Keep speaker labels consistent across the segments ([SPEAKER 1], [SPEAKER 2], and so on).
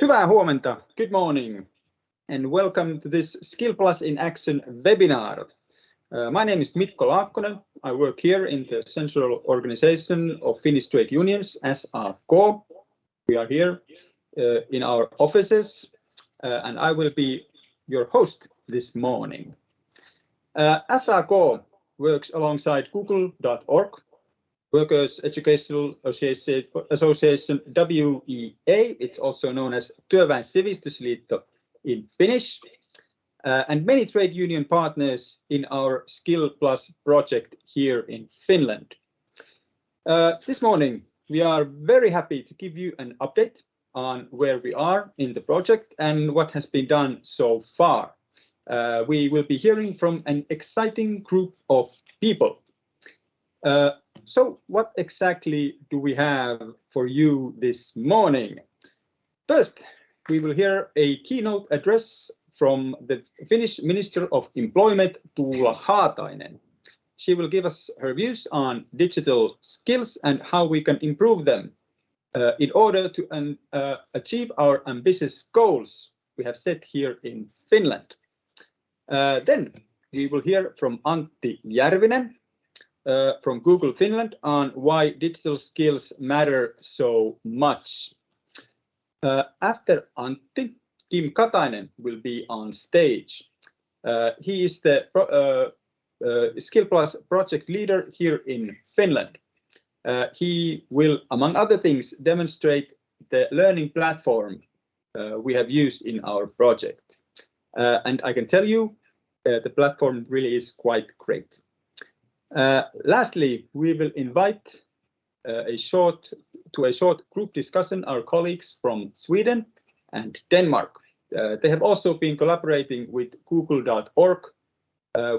[SPEAKER 1] Hyvää huomenta. Good morning and welcome to this SkillPlus in Action webinar. My name is Mikko Laakkonen. I work here in the Central Organization of Finnish Trade Unions, SAK. We are here in our offices and I will be your host this morning. SAK works alongside Google.org, Workers' Educational Association WEA, it's also known as Työväen Sivistysliitto in Finnish, and many trade union partners in our SkillPlus project here in Finland. This morning, we are very happy to give you an update on where we are in the project and what has been done so far. We will be hearing from an exciting group of people. So what exactly do we have for you this morning? First, we will hear a keynote address from the Finnish Minister of Employment Tuula Haatainen. She will give us her views on digital skills and how we can improve them in order to achieve our ambitious goals we have set here in Finland. Then we will hear from Antti Järvinen from Google Finland on why digital skills matter so much. After Antti, Katainen will be on stage. He is the SkillPlus project leader here in Finland. He will, among other things, demonstrate the learning platform we have used in our project. And I can tell you, the platform really is quite great. Lastly, we will invite a short group discussion our colleagues from Sweden and Denmark. They have also been collaborating with Google.org.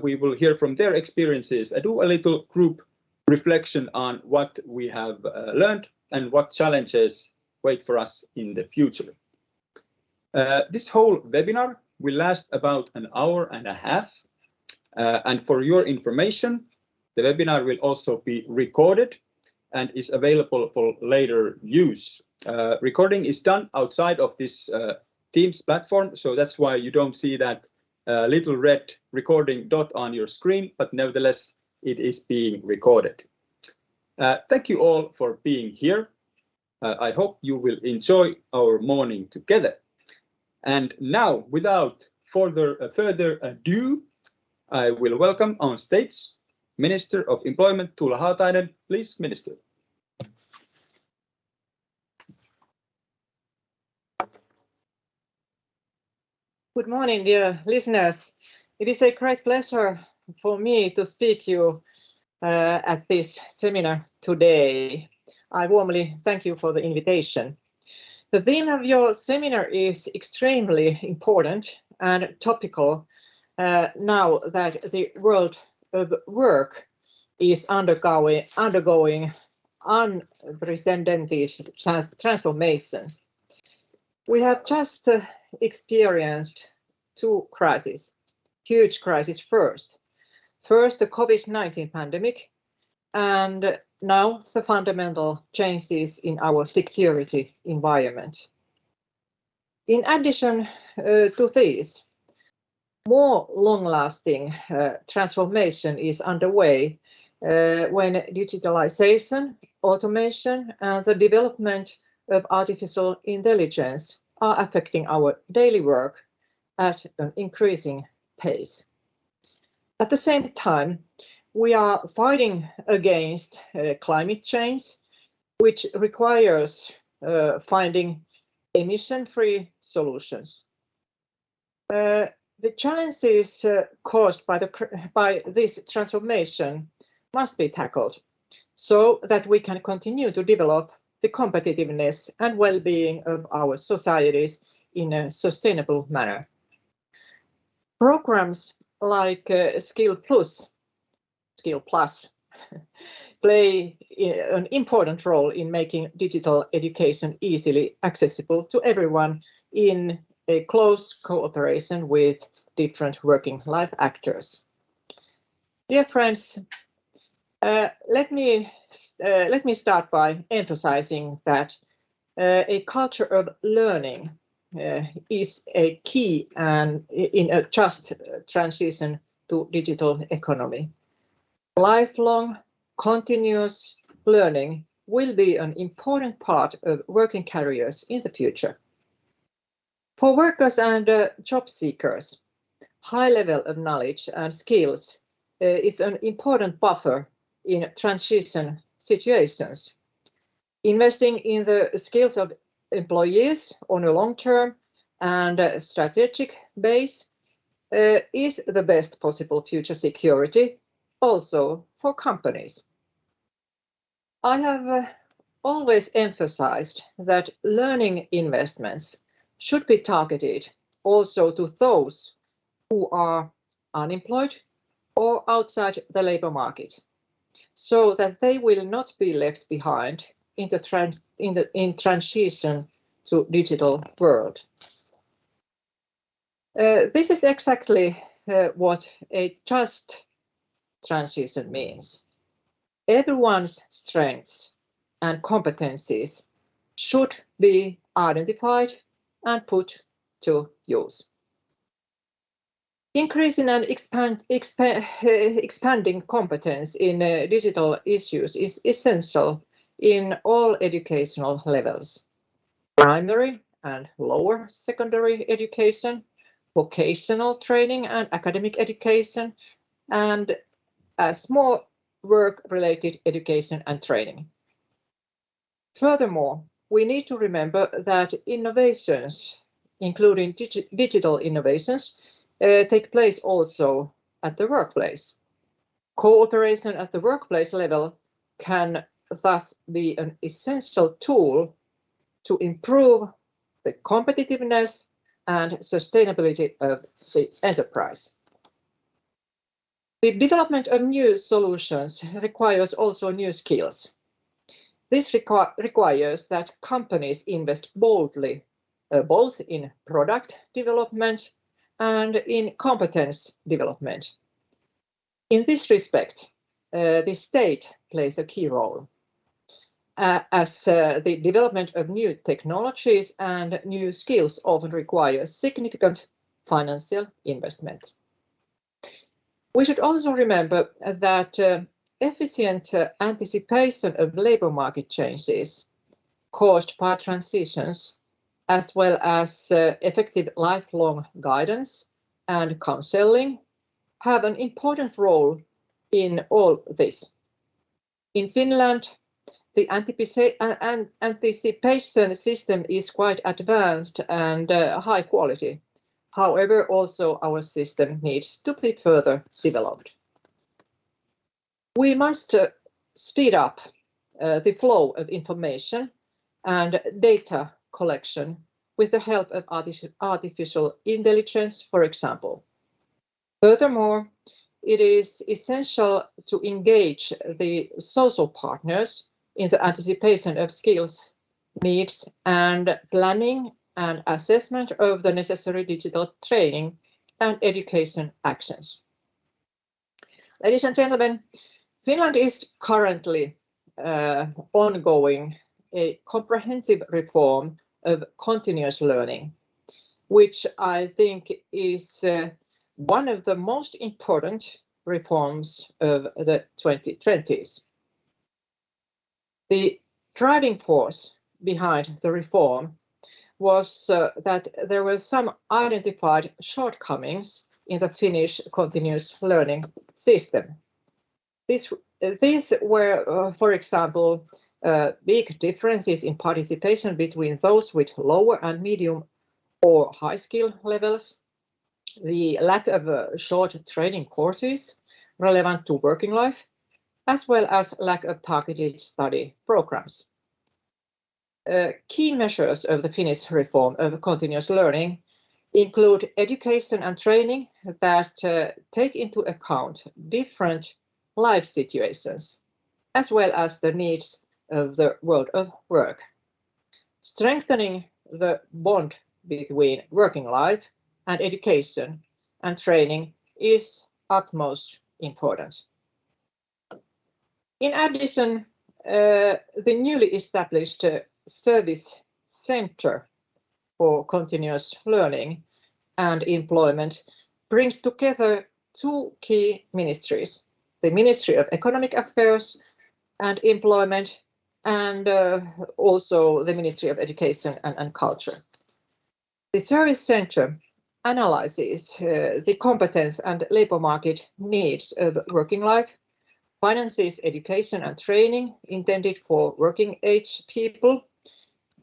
[SPEAKER 1] We will hear from their experiences and do a little group reflection on what we have learned and what challenges wait for us in the future. This whole webinar will last about an hour and a half. And for your information, the webinar will also be recorded and is available for later use. Recording is done outside of this Teams platform, so that's why you don't see that little red recording dot on your screen, but nevertheless, it is being recorded. Thank you all for being here. I hope you will enjoy our morning together. And now, without further ado, I will welcome on stage Minister of Employment Tuula Haatainen. Please, Minister.
[SPEAKER 2] Good morning, dear listeners. It is a great pleasure for me to speak you at this seminar today. I warmly thank you for the invitation. The theme of your seminar is extremely important and topical now that the world of work is undergoing unprecedented transformation. We have just experienced two crises, huge crises first. First, the COVID-19 pandemic, and now the fundamental changes in our security environment. In addition to this, more long-lasting transformation is underway when digitalization, automation, and the development of artificial intelligence are affecting our daily work at an increasing pace. At the same time, we are fighting against climate change, which requires finding emission-free solutions. The challenges caused by this transformation must be tackled so that we can continue to develop the competitiveness and well-being of our societies in a sustainable manner. Programs like SkillPlus play an important role in making digital education easily accessible to everyone in a close cooperation with different working life actors. Dear friends, Let me start by emphasizing that a culture of learning is a key and in a just transition to digital economy. Lifelong, continuous learning will be an important part of working careers in the future. For workers and job seekers, high level of knowledge and skills is an important buffer in transition situations. Investing in the skills of employees on a long-term and strategic base is the best possible future security also for companies. I have always emphasized that learning investments should be targeted also to those who are unemployed or outside the labor market, so that they will not be left behind in transition to digital world. This is exactly what a just transition means. Everyone's strengths and competencies should be identified and put to use. Increasing and expanding competence in digital issues is essential in all educational levels: primary and lower secondary education, vocational training and academic education, and more work-related education and training. Furthermore, we need to remember that innovations, including digital innovations, take place also at the workplace. Cooperation at the workplace level can thus be an essential tool to improve the competitiveness and sustainability of the enterprise. The development of new solutions requires also new skills. This requires that companies invest boldly both in product development and in competence development. In this respect, the state plays a key role, as the development of new technologies and new skills often requires significant financial investment. We should also remember that efficient anticipation of labor market changes caused by transitions, as well as effective lifelong guidance and counseling, have an important role in all this. In Finland, the anticipation system is quite advanced and high quality. However, also our system needs to be further developed. We must speed up the flow of information and data collection with the help of artificial intelligence, for example. Furthermore, it is essential to engage the social partners in the anticipation of skills, needs, and planning and assessment of the necessary digital training and education actions. Ladies and gentlemen, Finland is currently ongoing a comprehensive reform of continuous learning, which I think is one of the most important reforms of the 2020s. The driving force behind the reform was that there were some identified shortcomings in the Finnish continuous learning system. These were, for example, big differences in participation between those with lower and medium or high skill levels, the lack of short training courses relevant to working life, as well as lack of targeted study programs. Key measures of the Finnish reform of continuous learning include education and training that take into account different life situations, as well as the needs of the world of work. Strengthening the bond between working life and education and training is utmost important. In addition, the newly established Service Center for Continuous Learning and Employment brings together two key ministries, the Ministry of Economic Affairs and Employment, and also the Ministry of Education and Culture. The Service Center analyzes the competence and labor market needs of working life, finances education and training intended for working age people,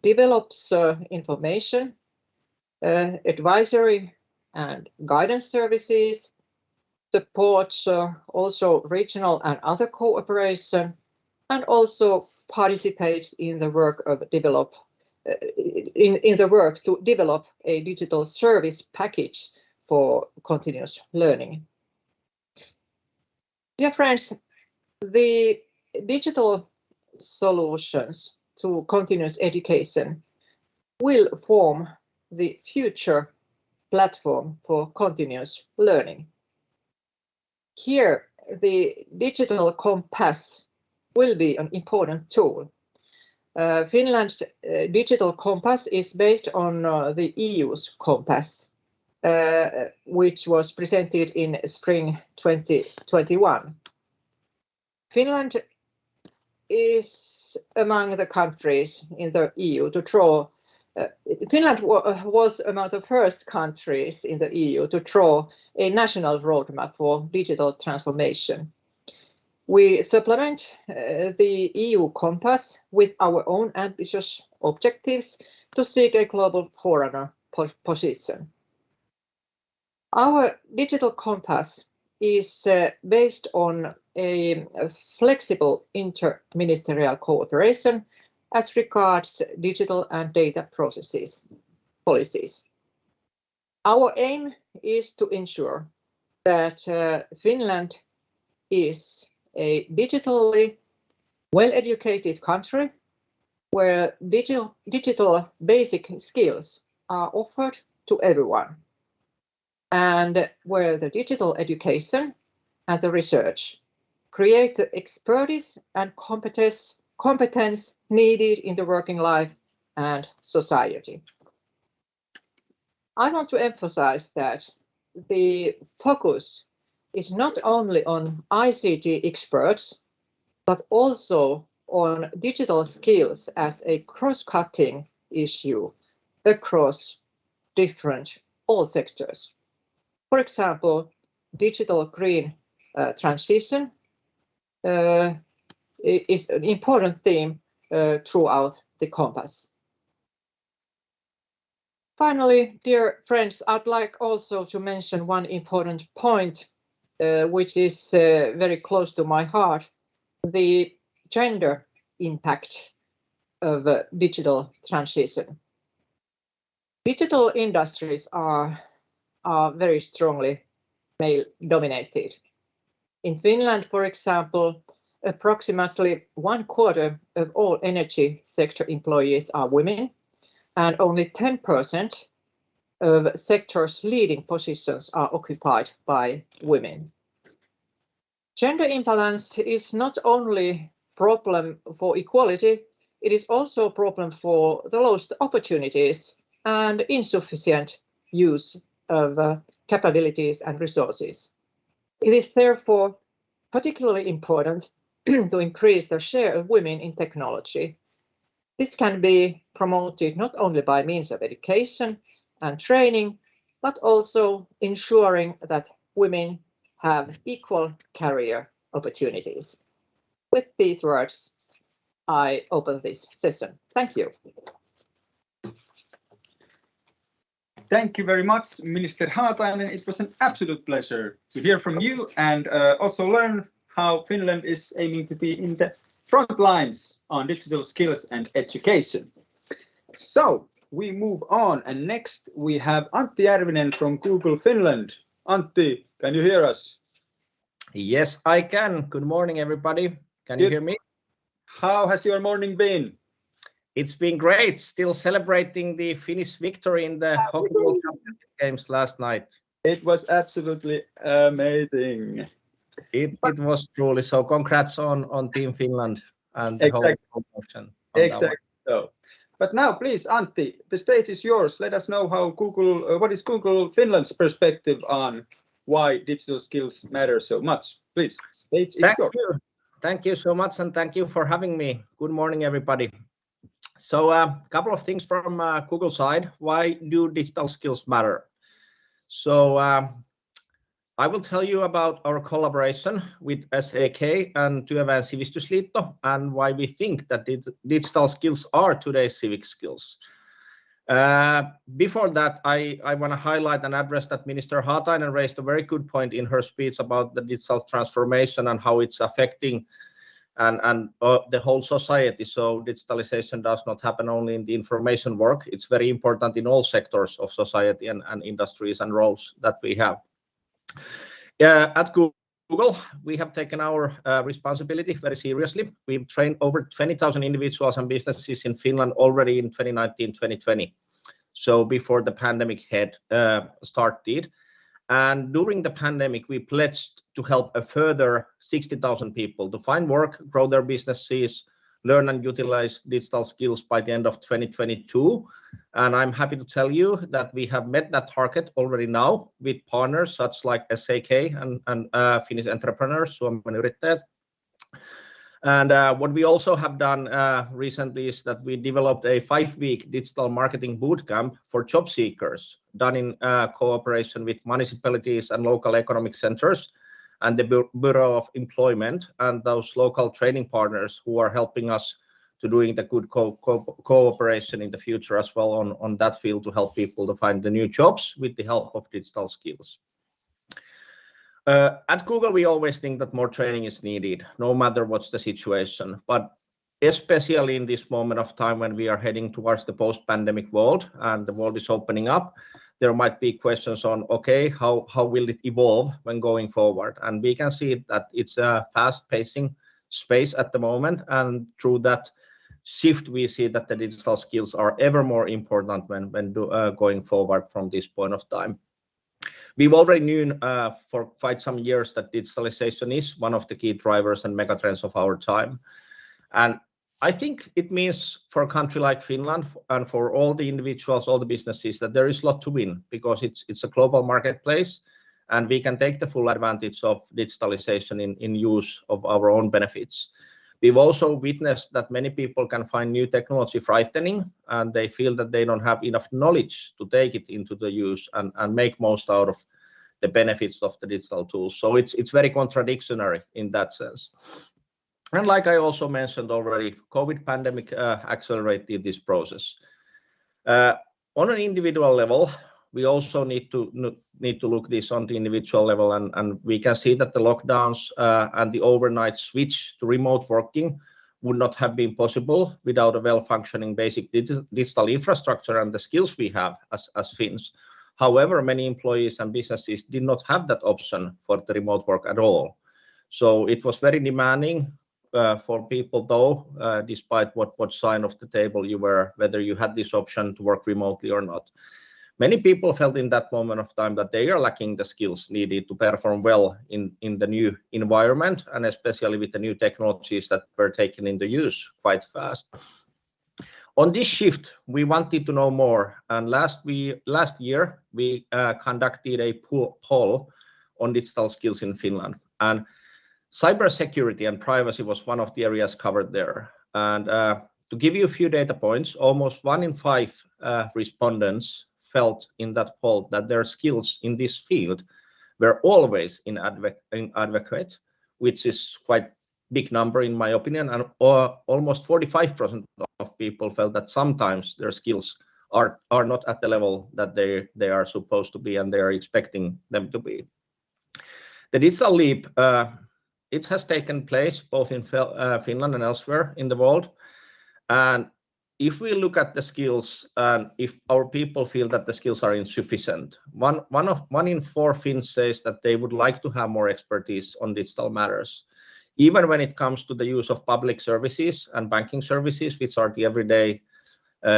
[SPEAKER 2] develops information, advisory and guidance services, supports also regional and other cooperation, and also participates in the work of to develop a digital service package for continuous learning. Dear friends, the digital solutions to continuous education will form the future platform for continuous learning. Here, the digital compass will be an important tool. Finland's digital compass is based on the EU's compass, which was presented in spring 2021. Finland is among the countries in the EU to draw. Finland was among the first countries in the EU to draw a national roadmap for digital transformation. We supplement the EU compass with our own ambitious objectives to seek a global forerunner position. Our digital compass is based on a flexible interministerial cooperation as regards digital and data policies. Our aim is to ensure that Finland is a digitally well-educated country where digital basic skills are offered to everyone, and where the digital education and the research create the expertise and competence needed in the working life and society. I want to emphasize that the focus is not only on ICT experts, but also on digital skills as a cross-cutting issue across all sectors. For example, digital green transition is an important theme throughout the compass. Finally, dear friends, I'd like also to mention one important point which is very close to my heart, the gender impact of digital transition. Digital industries are very strongly male-dominated. In Finland, for example, approximately 1/4 of all energy sector employees are women, and only 10% of sector's leading positions are occupied by women. Gender imbalance is not only a problem for equality, it is also a problem for the lost opportunities and insufficient use of capabilities and resources. It is therefore particularly important to increase the share of women in technology. This can be promoted not only by means of education and training, but also ensuring that women have equal career opportunities. With these words, I open this session. Thank you.
[SPEAKER 1] Thank you very much, Minister Haatainen. It was an absolute pleasure to hear from you and also learn how Finland is aiming to be in the front lines on digital skills and education. So we move on, and next we have Antti Järvinen from Google Finland. Antti, can you hear us?
[SPEAKER 3] Yes, I can. Good morning, everybody. Can you hear me?
[SPEAKER 1] How has your morning been?
[SPEAKER 3] It's been great. Still celebrating the Finnish victory in the Hockey World Championship games last night.
[SPEAKER 1] It was absolutely amazing.
[SPEAKER 3] It was truly so. Congrats on Team Finland and the whole promotion.
[SPEAKER 1] Exactly. So, but now, please, Antti, the stage is yours. Let us know how what is Google Finland's perspective on why digital skills matter so much. Please, stage is yours.
[SPEAKER 3] Thank you so much, and thank you for having me. Good morning, everybody. So, a couple of things from Google side. Why do digital skills matter? So, I will tell you about our collaboration with SAK and Työväen Sivistysliitto and why we think that digital skills are today's civic skills. Before that, I want to highlight and address that Minister Haatainen raised a very good point in her speech about the digital transformation and how it's affecting and the whole society. So digitalization does not happen only in the information work. It's very important in all sectors of society and industries and roles that we have. At Google, we have taken our responsibility very seriously. We've trained over 20,000 individuals and businesses in Finland already in 2019-2020, so before the pandemic had started. And during the pandemic, we pledged to help a further 60,000 people to find work, grow their businesses, learn and utilize digital skills by the end of 2022. And I'm happy to tell you that we have met that target already now with partners such like SAK and Finnish entrepreneurs, Suomen Yrittäjät. And what we also have done recently is that we developed a 5-week digital marketing bootcamp for job seekers done in cooperation with municipalities and local economic centers and the Bureau of Employment and those local training partners who are helping us to doing the good cooperation in the future as well on that field to help people to find the new jobs with the help of digital skills. At Google, we always think that more training is needed, no matter what's the situation, but especially in this moment of time when we are heading towards the post-pandemic world and the world is opening up, there might be questions on, okay, how will it evolve when going forward? And we can see that it's a fast-pacing space at the moment, and through that shift, we see that the digital skills are ever more important when going forward from this point of time. We've already known for quite some years that digitalization is one of the key drivers and megatrends of our time. And I think it means for a country like Finland and for all the individuals, all the businesses, that there is a lot to win because it's a global marketplace and we can take the full advantage of digitalization in use of our own benefits. We've also witnessed that many people can find new technology frightening and they feel that they don't have enough knowledge to take it into the use and make most out of the benefits of the digital tools. So it's very contradictory in that sense. And like I also mentioned already, COVID pandemic accelerated this process. On an individual level, we also need to look this on the individual level, and we can see that the lockdowns and the overnight switch to remote working would not have been possible without a well-functioning basic digital infrastructure and the skills we have as Finns. However, many employees and businesses did not have that option for the remote work at all. So it was very demanding for people, though, despite what side of the table you were, whether you had this option to work remotely or not. Many people felt in that moment of time that they are lacking the skills needed to perform well in the new environment, and especially with the new technologies that were taken into use quite fast. On this shift, we wanted to know more, and last year we conducted a poll on digital skills in Finland, and cybersecurity and privacy was one of the areas covered there. And to give you a few data points, almost 1 in 5 respondents felt in that poll that their skills in this field were always inadequate, which is quite big number in my opinion, and almost 45% of people felt that sometimes their skills are not at the level that they are supposed to be and they are expecting them to be. The digital leap, it has taken place both in Finland and elsewhere in the world, and if we look at the skills and if our people feel that the skills are insufficient, one in 4 Finns says that they would like to have more expertise on digital matters. Even when it comes to the use of public services and banking services, which are the everyday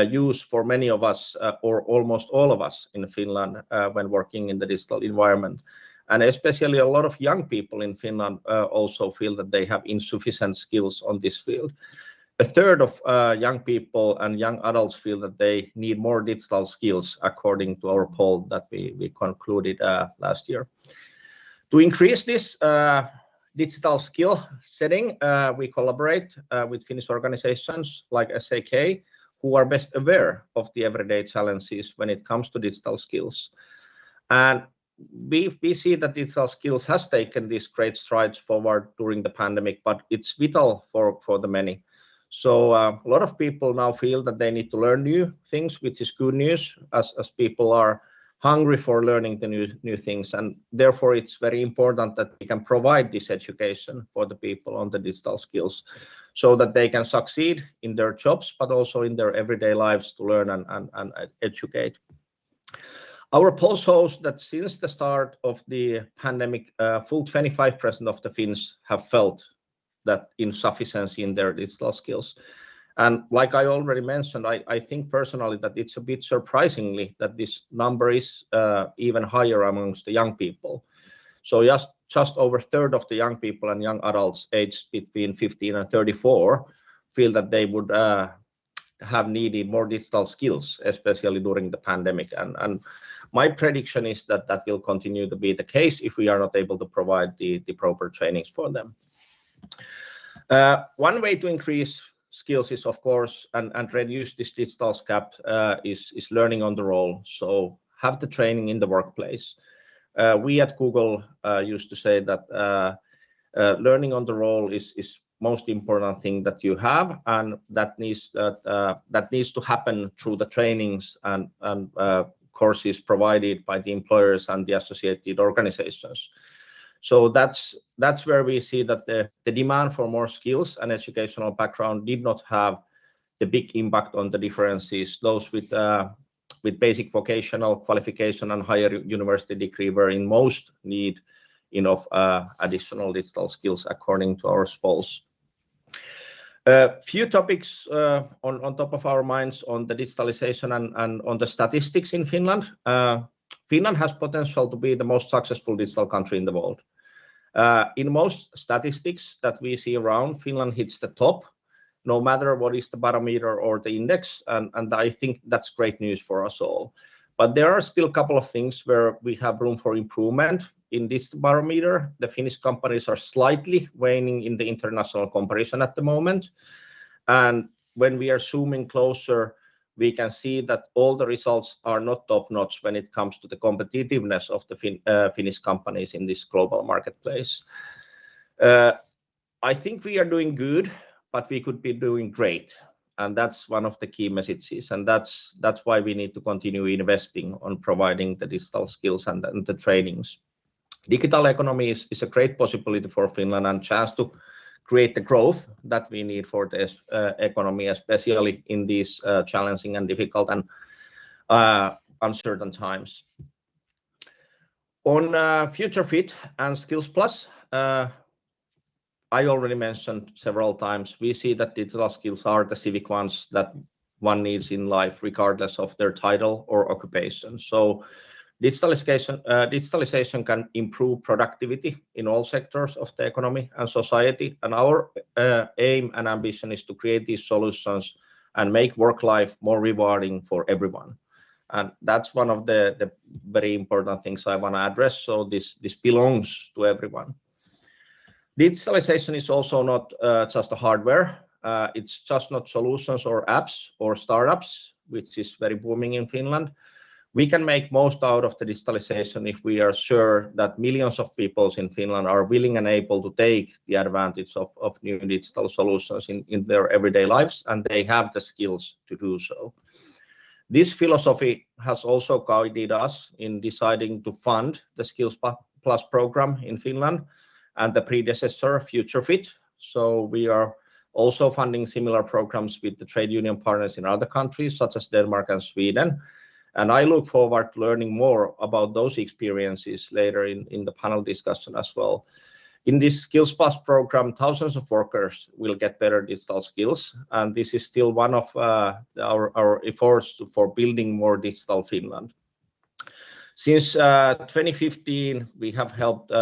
[SPEAKER 3] use for many of us or almost all of us in Finland when working in the digital environment. And especially a lot of young people in Finland also feel that they have insufficient skills on this field. A third of young people and young adults feel that they need more digital skills, according to our poll that we concluded last year. To increase this digital skill setting, we collaborate with Finnish organizations like SAK, who are best aware of the everyday challenges when it comes to digital skills. And we see that digital skills has taken these great strides forward during the pandemic, but it's vital for the many. So a lot of people now feel that they need to learn new things, which is good news, as people are hungry for learning the new things. And therefore, it's very important that we can provide this education for the people on the digital skills so that they can succeed in their jobs, but also in their everyday lives to learn and educate. Our poll shows that since the start of the pandemic, full 25% of the Finns have felt that insufficiency in their digital skills. And like I already mentioned, I think personally that it's a bit surprisingly that this number is even higher amongst the young people. So just over a third of the young people and young adults aged between 15 and 34 feel that they would have needed more digital skills, especially during the pandemic. And my prediction is that that will continue to be the case if we are not able to provide the proper trainings for them. One way to increase skills is, of course, and reduce this digital gap is learning on the role. So have the training in the workplace. We at Google used to say that learning on the role is most important thing that you have, and that needs to happen through the trainings and courses provided by the employers and the associated organizations. So that's where we see that the demand for more skills and educational background did not have the big impact on the differences. Those with basic vocational qualification and higher university degree were in most need of additional digital skills, according to our polls. Few topics on top of our minds on the digitalization and on the statistics in Finland. Finland has potential to be the most successful digital country in the world. In most statistics that we see around, Finland hits the top, no matter what is the barometer or the index, and I think that's great news for us all. But there are still a couple of things where we have room for improvement. In this barometer, the Finnish companies are slightly waning in the international comparison at the moment. And when we are zooming closer, we can see that all the results are not top-notch when it comes to the competitiveness of the Finnish companies in this global marketplace. I think we are doing good, but we could be doing great. And that's one of the key messages. And that's why we need to continue investing on providing the digital skills and the trainings. Digital economy is a great possibility for Finland and chance to create the growth that we need for this economy, especially in these challenging and difficult and uncertain times. On Future Fit and SkillPlus, I already mentioned several times, we see that digital skills are the civic ones that one needs in life, regardless of their title or occupation. So digitalization can improve productivity in all sectors of the economy and society. And our aim and ambition is to create these solutions and make work life more rewarding for everyone. And that's one of the very important things I want to address. So this belongs to everyone. Digitalization is also not just a hardware. It's just not solutions or apps or startups, which is very booming in Finland. We can make most out of the digitalization if we are sure that millions of people in Finland are willing and able to take the advantage of new digital solutions in their everyday lives, and they have the skills to do so. This philosophy has also guided us in deciding to fund the SkillPlus program in Finland and the predecessor Future Fit. So we are also funding similar programs with the trade union partners in other countries, such as Denmark and Sweden. And I look forward to learning more about those experiences later in the panel discussion as well. In this SkillPlus program, thousands of workers will get better digital skills. And this is still one of our efforts for building more digital Finland. Since 2015, we have helped,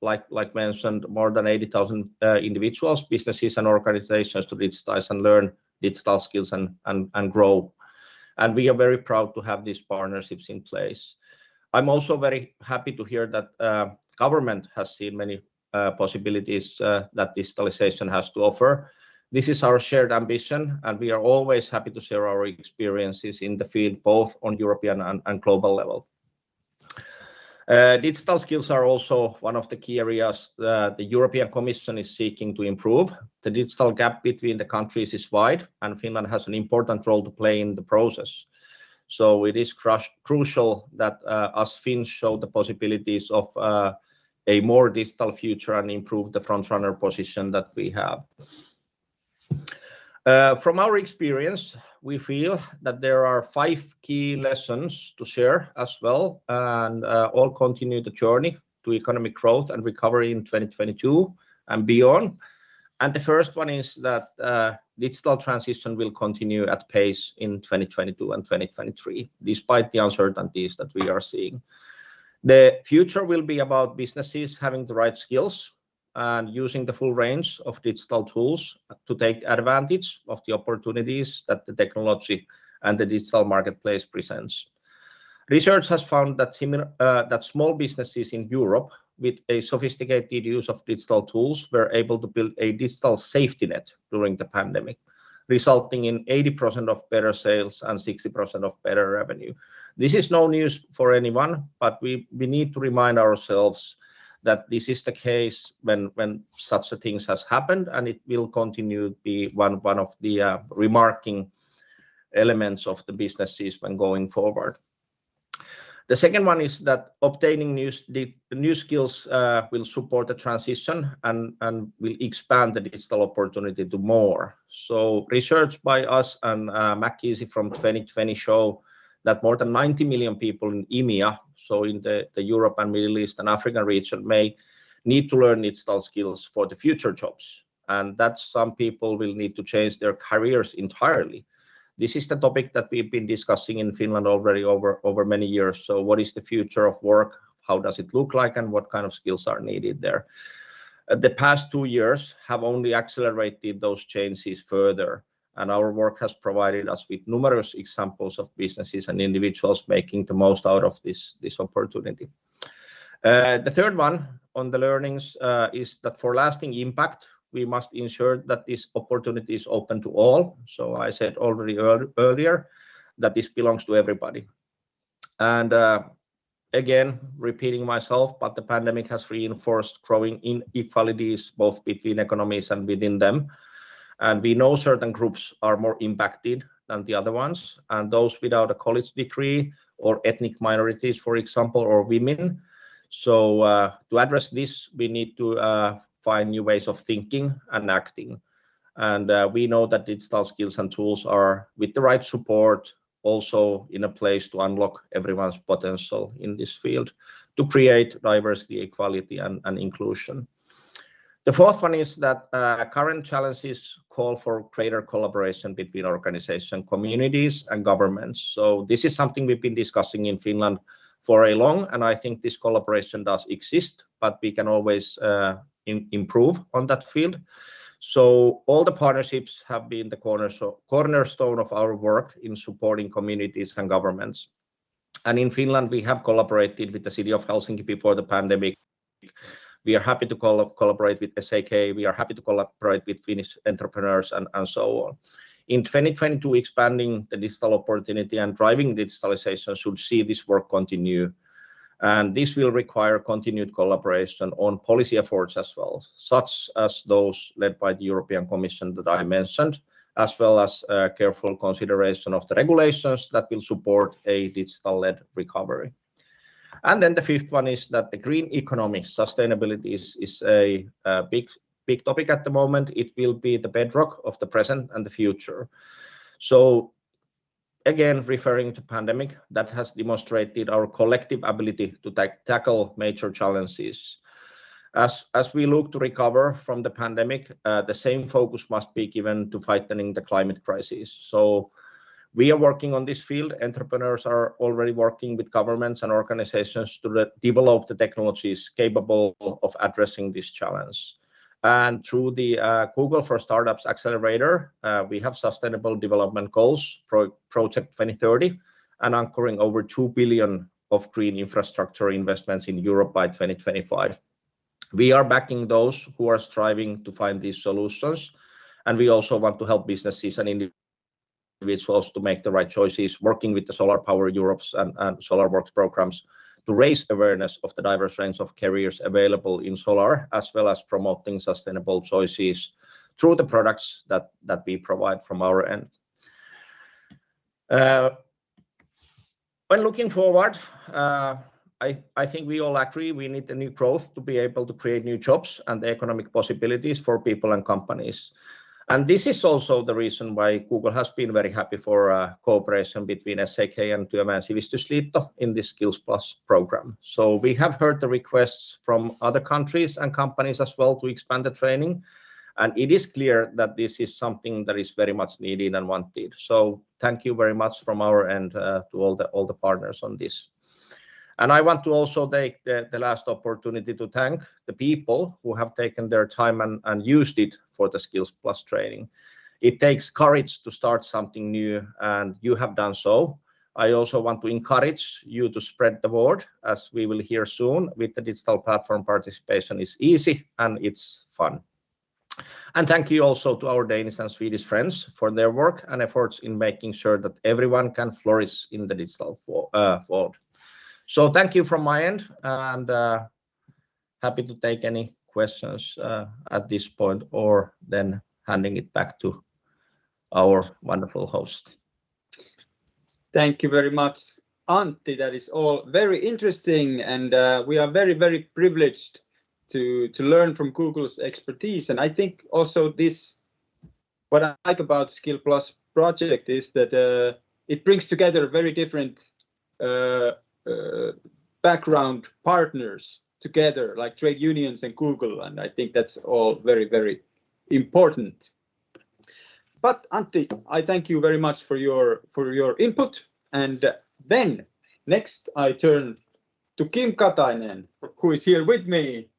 [SPEAKER 3] like mentioned, more than 80,000 individuals, businesses, and organizations to digitize and learn digital skills and grow. And we are very proud to have these partnerships in place. I'm also very happy to hear that government has seen many possibilities that digitalization has to offer. This is our shared ambition, and we are always happy to share our experiences in the field, both on European and global level. Digital skills are also one of the key areas the European Commission is seeking to improve. The digital gap between the countries is wide, and Finland has an important role to play in the process. So it is crucial that us Finns show the possibilities of a more digital future and improve the frontrunner position that we have. From our experience, we feel that there are 5 key lessons to share as well, and all continue the journey to economic growth and recovery in 2022 and beyond. And the first one is that digital transition will continue at pace in 2022 and 2023, despite the uncertainties that we are seeing. The future will be about businesses having the right skills and using the full range of digital tools to take advantage of the opportunities that the technology and the digital marketplace presents. Research has found that small businesses in Europe with a sophisticated use of digital tools were able to build a digital safety net during the pandemic, resulting in 80% of better sales and 60% of better revenue. This is no news for anyone, but we need to remind ourselves that this is the case when such a things has happened, and it will continue to be one of the remarking elements of the businesses when going forward. The second one is that obtaining new skills will support the transition and will expand the digital opportunity to more. So research by us and McKinsey from 2020 show that more than 90 million people in EMEA, so in the Europe and Middle East and African region, may need to learn digital skills for the future jobs, and that some people will need to change their careers entirely. This is the topic that we've been discussing in Finland already over many years. So what is the future of work? How does it look like, and what kind of skills are needed there? The past 2 years have only accelerated those changes further, and our work has provided us with numerous examples of businesses and individuals making the most out of this opportunity. The third one on the learnings is that for lasting impact, we must ensure that this opportunity is open to all. So I said already earlier that this belongs to everybody. And again, repeating myself, but the pandemic has reinforced growing inequalities both between economies and within them. And we know certain groups are more impacted than the other ones, and those without a college degree or ethnic minorities, for example, or women. So to address this, we need to find new ways of thinking and acting. And we know that digital skills and tools are, with the right support, also in a place to unlock everyone's potential in this field to create diversity, equality, and inclusion. The fourth one is that current challenges call for greater collaboration between organizations, communities, and governments. So this is something we've been discussing in Finland for a long, and I think this collaboration does exist, but we can always improve on that field. So all the partnerships have been the cornerstone of our work in supporting communities and governments. And in Finland, we have collaborated with the city of Helsinki before the pandemic. We are happy to collaborate with SAK. We are happy to collaborate with Finnish entrepreneurs and so on. In 2022, expanding the digital opportunity and driving digitalization should see this work continue. And this will require continued collaboration on policy efforts as well, such as those led by the European Commission that I mentioned, as well as careful consideration of the regulations that will support a digital-led recovery. And then the fifth one is that the green economy, sustainability is a big topic at the moment. It will be the bedrock of the present and the future. So again, referring to pandemic, that has demonstrated our collective ability to tackle major challenges. As we look to recover from the pandemic, the same focus must be given to fighting the climate crisis. So We are working on this field. Entrepreneurs are already working with governments and organizations to develop the technologies capable of addressing this challenge. And through the Google for Startups Accelerator, we have Sustainable Development Goals, Project 2030, and anchoring over 2 billion of green infrastructure investments in Europe by 2025. We are backing those who are striving to find these solutions, and we also want to help businesses and individuals to make the right choices, working with the Solar Power Europe's and SolarWorks programs to raise awareness of the diverse range of careers available in solar, as well as promoting sustainable choices through the products that we provide from our end. When looking forward, I think we all agree we need the new growth to be able to create new jobs and the economic possibilities for people and companies. And this is also the reason why Google has been very happy for cooperation between SAK and Työväen Sivistysliitto in this SkillPlus program. So we have heard the requests from other countries and companies as well to expand the training. And it is clear that this is something that is very much needed and wanted. So thank you very much from our end to all the partners on this. And I want to also take the last opportunity to thank the people who have taken their time and used it for the SkillPlus training. It takes courage to start something new, and you have done so. I also want to encourage you to spread the word, as we will hear soon. With the digital platform, participation is easy and it's fun. And thank you also to our Danish and Swedish friends for their work and efforts in making sure that everyone can flourish in the digital world. So thank you from my end, and happy to take any questions at this point, or then handing it back to our wonderful host.
[SPEAKER 1] Thank you very much, Antti. That is all very interesting, and we are very, very privileged to learn from Google's expertise. And I think also what I like about SkillPlus project is that it brings together very different background partners together, like trade unions and Google, and I think that's all very, very important. But Antti, I thank you very much for your input, and then next I turn to Kim Katainen, who is here with me.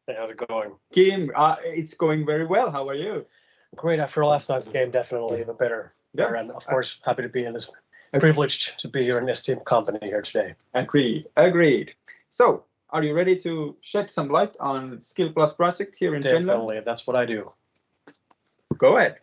[SPEAKER 4] Hey, how's it going?
[SPEAKER 1] Kim, it's going very well. How are you?
[SPEAKER 4] Great. After last night's game, definitely even better.
[SPEAKER 1] Yeah.
[SPEAKER 4] And of course, happy to be in this. Privileged to be here in this team company here today.
[SPEAKER 1] Agreed. So, are you ready to shed some light on SkillPlus project here in Finland?
[SPEAKER 4] Definitely, that's what I do.
[SPEAKER 1] Go ahead.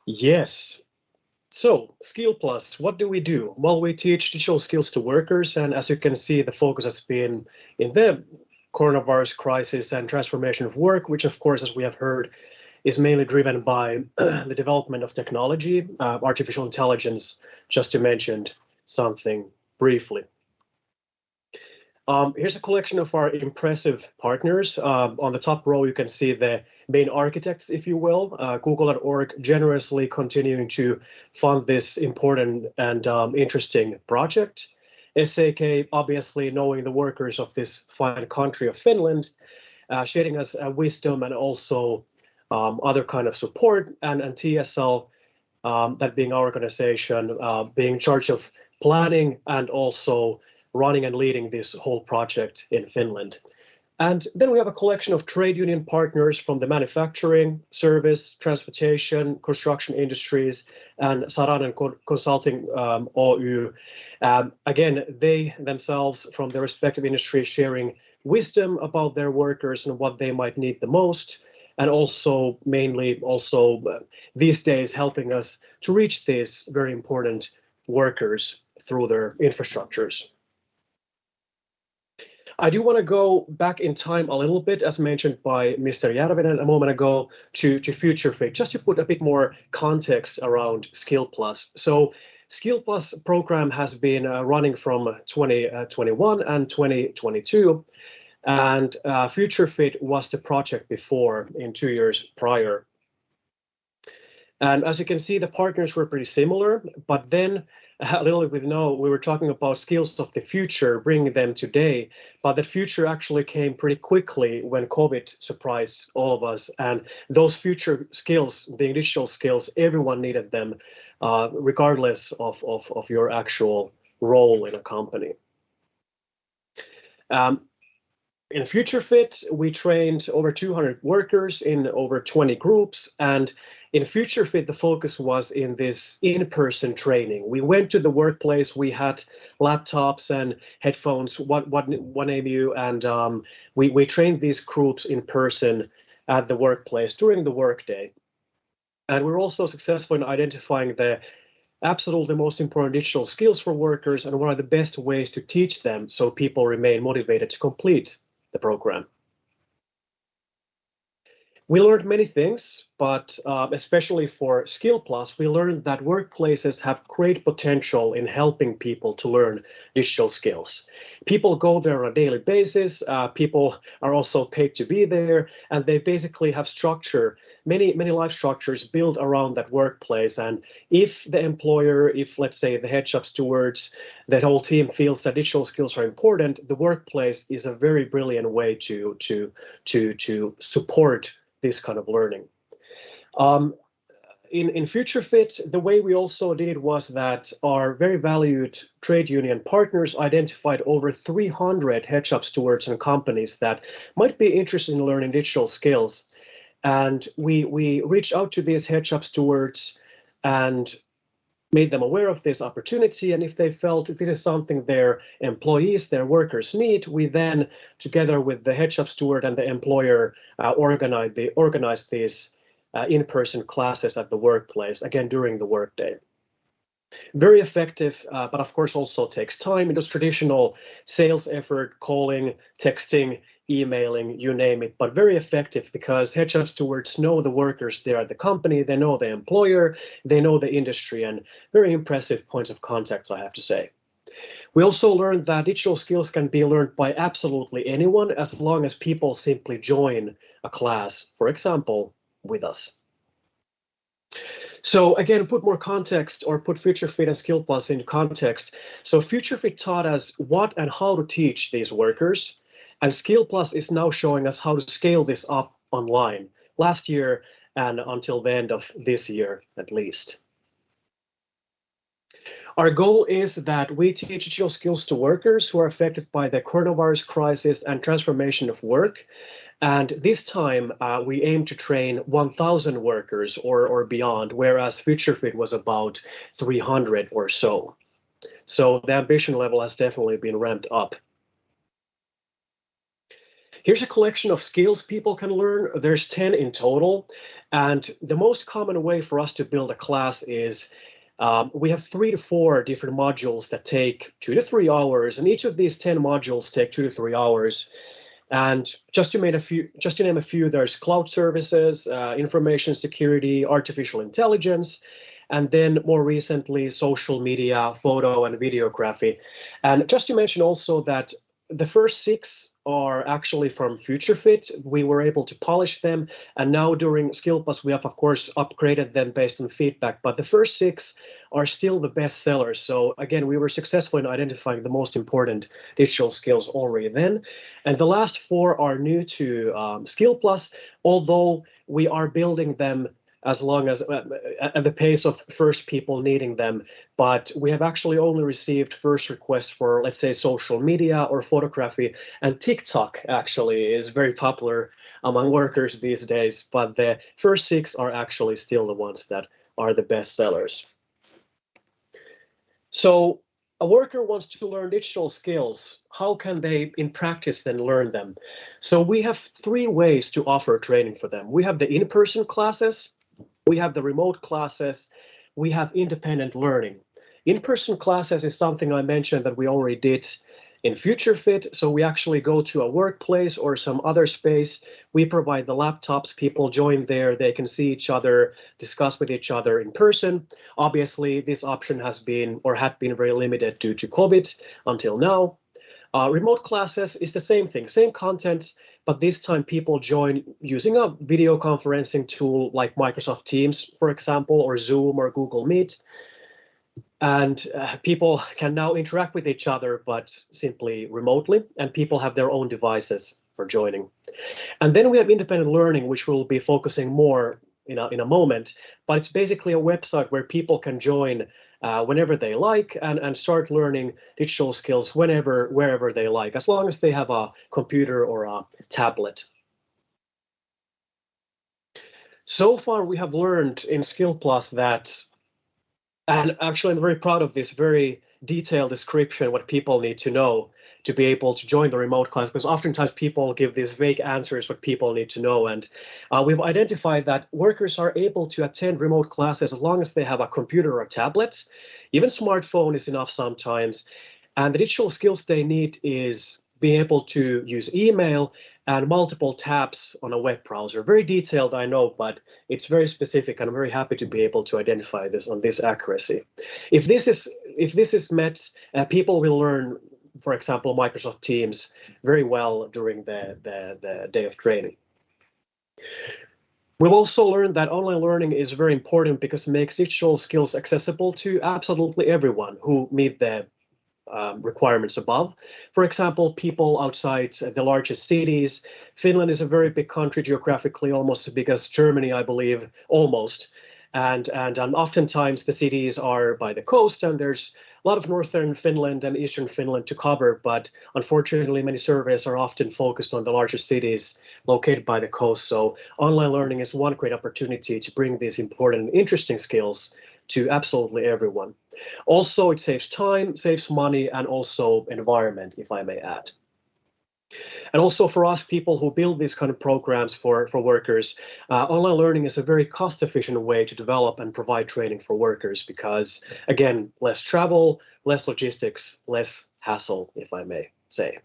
[SPEAKER 4] Yes. So, SkillPlus, what do we do? Well, we teach digital skills to workers, and as you can see, the focus has been in the coronavirus crisis and transformation of work, which of course, as we have heard, is mainly driven by the development of technology, artificial intelligence, just to mention something briefly. Here's a collection of our impressive partners. On the top row, you can see the main architects, if you will. Google.org generously continuing to fund this important and interesting project. SAK, obviously knowing the workers of this fine country of Finland, sharing us wisdom and also other kind of support. And TSL, that being our organization, being in charge of planning and also running and leading this whole project in Finland. And then we have a collection of trade union partners from the manufacturing, service, transportation, construction industries, and Saranen Consulting Oy. Again, they themselves from their respective industries sharing wisdom about their workers and what they might need the most, and also mainly also these days helping us to reach these very important workers through their infrastructures. I do want to go back in time a little bit, as mentioned by Mr. Järvinen a moment ago, to Future Fit, just to put a bit more context around SkillPlus. So SkillPlus program has been running from 2021 and 2022. And Future Fit was the project before in 2 years prior. And as you can see, the partners were pretty similar, but then a little bit we were talking about skills of the future, bringing them today, but the future actually came pretty quickly when COVID surprised all of us. And those future skills, being digital skills, everyone needed them, regardless of your actual role in a company. In Future Fit, we trained over 200 workers in over 20 groups, and in Future Fit, the focus was in this in-person training. We went to the workplace, we had laptops and headphones, what name you, and we trained these groups in person at the workplace during the workday. And we're also successful in identifying the absolutely most important digital skills for workers and what are the best ways to teach them so people remain motivated to complete the program. We learned many things, but especially for SkillPlus, we learned that workplaces have great potential in helping people to learn digital skills. People go there on a daily basis, people are also paid to be there, and they basically have structure, many life structures built around that workplace. And if the employer, if let's say the head shop stewards, that whole team feels that digital skills are important, the workplace is a very brilliant way to support this kind of learning. In Future Fit, the way we also did it was that our very valued trade union partners identified over 300 head shop stewards and companies that might be interested in learning digital skills. And we reached out to these head shop stewards and made them aware of this opportunity, and if they felt this is something their employees, their workers need, we then, together with the head shop steward and the employer, organized these in-person classes at the workplace, again during the workday. Very effective, but of course also takes time. It was traditional sales effort, calling, texting, emailing, you name it, but very effective because head shop stewards know the workers there at the company, they know the employer, they know the industry, and very impressive points of contact, I have to say. We also learned that digital skills can be learned by absolutely anyone as long as people simply join a class, for example, with us. So again, put more context or put Future Fit and SkillPlus in context. So Future Fit taught us what and how to teach these workers. And SkillPlus is now showing us how to scale this up online last year and until the end of this year, at least. Our goal is that we teach digital skills to workers who are affected by the coronavirus crisis and transformation of work. And this time we aim to train 1,000 workers or beyond, whereas Future Fit was about 300 or so. So the ambition level has definitely been ramped up. Here's a collection of skills people can learn. There's 10 in total. And the most common way for us to build a class is we have 3 to 4 different modules that take 2 to 3 hours. And each of these 10 modules take 2 to 3 hours. And just to name a few, there's cloud services, information security, artificial intelligence, and then more recently, social media, photo and videography. And just to mention also that the first 6 are actually from Future Fit. We were able to polish them, and now during SkillPlus, we have of course upgraded them based on feedback, but the first 6 are still the best sellers. So again, we were successful in identifying the most important digital skills already then. And the last 4 are new to SkillPlus, although we are building them as long as at the pace of first people needing them. But we have actually only received first requests for, let's say, social media or photography, and TikTok actually is very popular among workers these days, but the first 6 are actually still the ones that are the best sellers. So a worker wants to learn digital skills. How can they in practice then learn them? So we have 3 ways to offer training for them. We have the in-person classes, we have the remote classes, we have independent learning. In-person classes is something I mentioned that we already did in Future Fit. So we actually go to a workplace or some other space. We provide the laptops, people join there, they can see each other, discuss with each other in person. Obviously, this option has been or had been very limited due to COVID until now. Remote classes is the same thing, same content, but this time people join using a video conferencing tool like Microsoft Teams, for example, or Zoom or Google Meet. And people can now interact with each other, but simply remotely, and people have their own devices for joining. And then we have independent learning, which we'll be focusing more in a moment, but it's basically a website where people can join whenever they like and start learning digital skills wherever they like, as long as they have a computer or a tablet. So far, we have learned in SkillPlus that, and actually I'm very proud of this very detailed description, what people need to know to be able to join the remote class, because oftentimes people give these vague answers what people need to know. And we've identified that workers are able to attend remote classes as long as they have a computer or a tablet. Even smartphone is enough sometimes. And the digital skills they need is being able to use email and multiple tabs on a web browser. Very detailed, I know, but it's very specific, and I'm very happy to be able to identify this on this accuracy. If this is met, people will learn, for example, Microsoft Teams very well during the day of training. We've also learned that online learning is very important because it makes digital skills accessible to absolutely everyone who meet the requirements above. For example, people outside the largest cities. Finland is a very big country geographically, almost as big as Germany, I believe, almost. And oftentimes the cities are by the coast, and there's a lot of northern Finland and eastern Finland to cover, but unfortunately many surveys are often focused on the larger cities located by the coast. So online learning is one great opportunity to bring these important and interesting skills to absolutely everyone. Also, it saves time, saves money, and also environment, if I may add. And also for us, people who build these kind of programs for workers, online learning is a very cost-efficient way to develop and provide training for workers because, again, less travel, less logistics, less hassle, if I may say.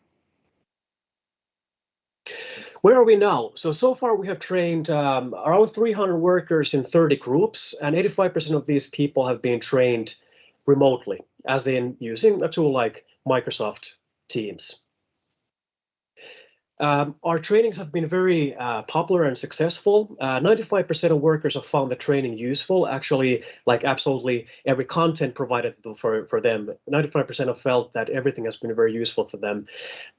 [SPEAKER 4] Where are we now? So far we have trained around 300 workers in 30 groups, and 85% of these people have been trained remotely, as in using a tool like Microsoft Teams. Our trainings have been very popular and successful. 95% of workers have found the training useful. Actually, like absolutely every content provided for them, 95% have felt that everything has been very useful for them.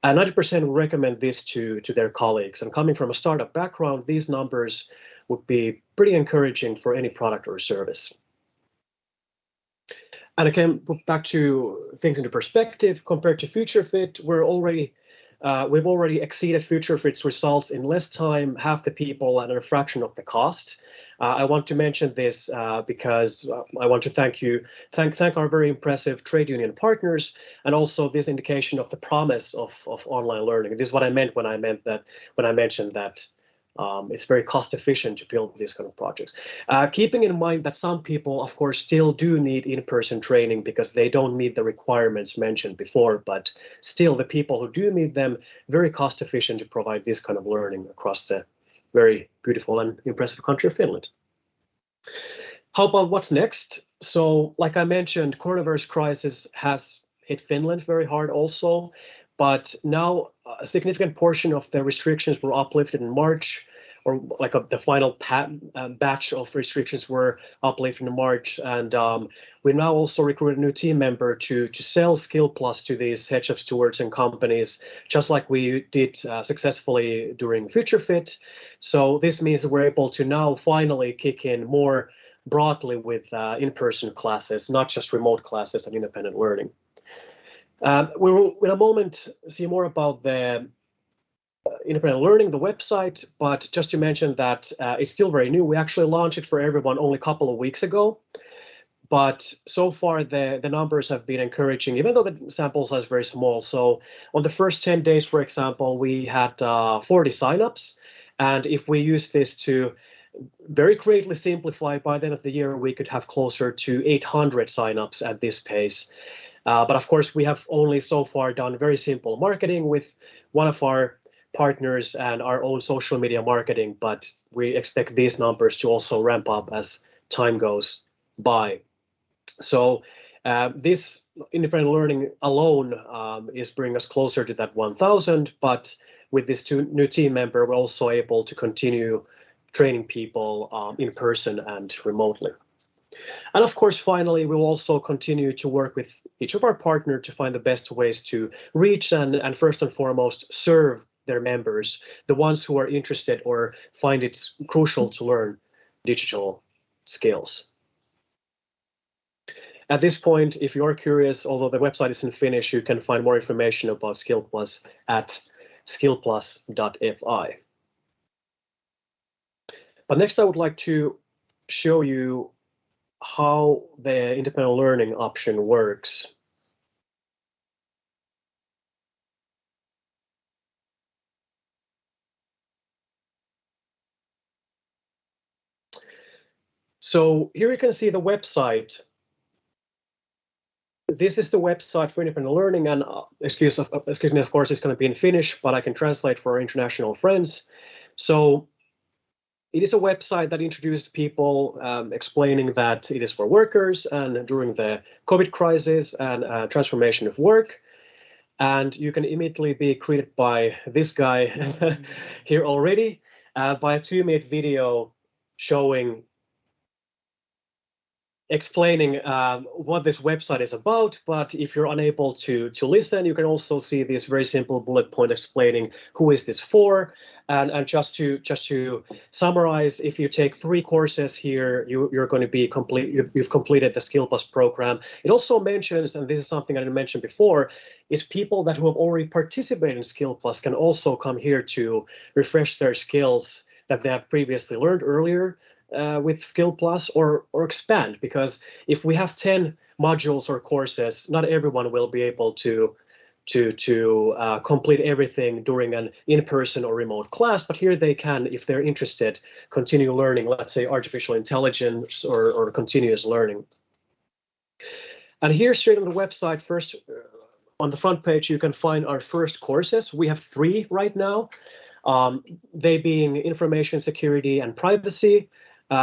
[SPEAKER 4] 90% recommend this to their colleagues. And coming from a startup background, these numbers would be pretty encouraging for any product or service. And again, put back to things into perspective, compared to FutureFit, we've already exceeded FutureFit's results in less time, half the people, and a fraction of the cost. I want to mention this because I want to thank our very impressive trade union partners, and also this indication of the promise of online learning. This is what I meant when I mentioned that it's very cost efficient to build these kind of projects. Keeping in mind that some people, of course, still do need in-person training because they don't meet the requirements mentioned before, but still the people who do meet them, very cost efficient to provide this kind of learning across the very beautiful and impressive country of Finland. How about what's next? So like I mentioned, coronavirus crisis has hit Finland very hard also. But now a significant portion of the restrictions were uplifted in March, or like the final batch of restrictions were uplifted in March. And we now also recruited a new team member to sell SkillPlus to these headship stewards and companies, just like we did successfully during FutureFit. So this means that we're able to now finally kick in more broadly with in-person classes, not just remote classes and independent learning. We will in a moment see more about the independent learning, the website, but just to mention that it's still very new. We actually launched it for everyone only a couple of weeks ago, but so far the numbers have been encouraging, even though the sample size is very small. So on the first 10 days, for example, we had 40 signups, and if we use this to very greatly simplify, by the end of the year, we could have closer to 800 signups at this pace. But of course, we have only so far done very simple marketing with one of our partners and our own social media marketing, but we expect these numbers to also ramp up as time goes by. So This independent learning alone is bringing us closer to that 1,000, but with this new team member, we're also able to continue training people in person and remotely. And of course, finally, we'll also continue to work with each of our partners to find the best ways to reach and first and foremost serve their members, the ones who are interested or find it crucial to learn digital skills. At this point, if you're curious, although the website is in Finnish, you can find more information about SkillPlus at skillplus.fi. But next, I would like to show you how the independent learning option works. So here you can see the website. This is the website for independent learning, and excuse me, of course, it's going to be in Finnish, but I can translate for our international friends. So it is a website that introduced people, explaining that it is for workers and during the COVID crisis and transformation of work. And you can immediately be greeted by this guy here already by a 2-minute video explaining what this website is about. But if you're unable to listen, you can also see this very simple bullet point explaining who is this for. And just to summarize, if you take 3 courses here, you're going to be you've completed the SkillPlus program. It also mentions, and this is something I didn't mention before, is people that who have already participated in SkillPlus can also come here to refresh their skills that they have previously learned earlier with SkillPlus or expand, because if we have 10 modules or courses, not everyone will be able to complete everything during an in-person or remote class, but here they can, if they're interested, continue learning, let's say artificial intelligence or continuous learning. And here straight on the website, first on the front page, you can find our first courses. We have 3 right now, they being information security and privacy,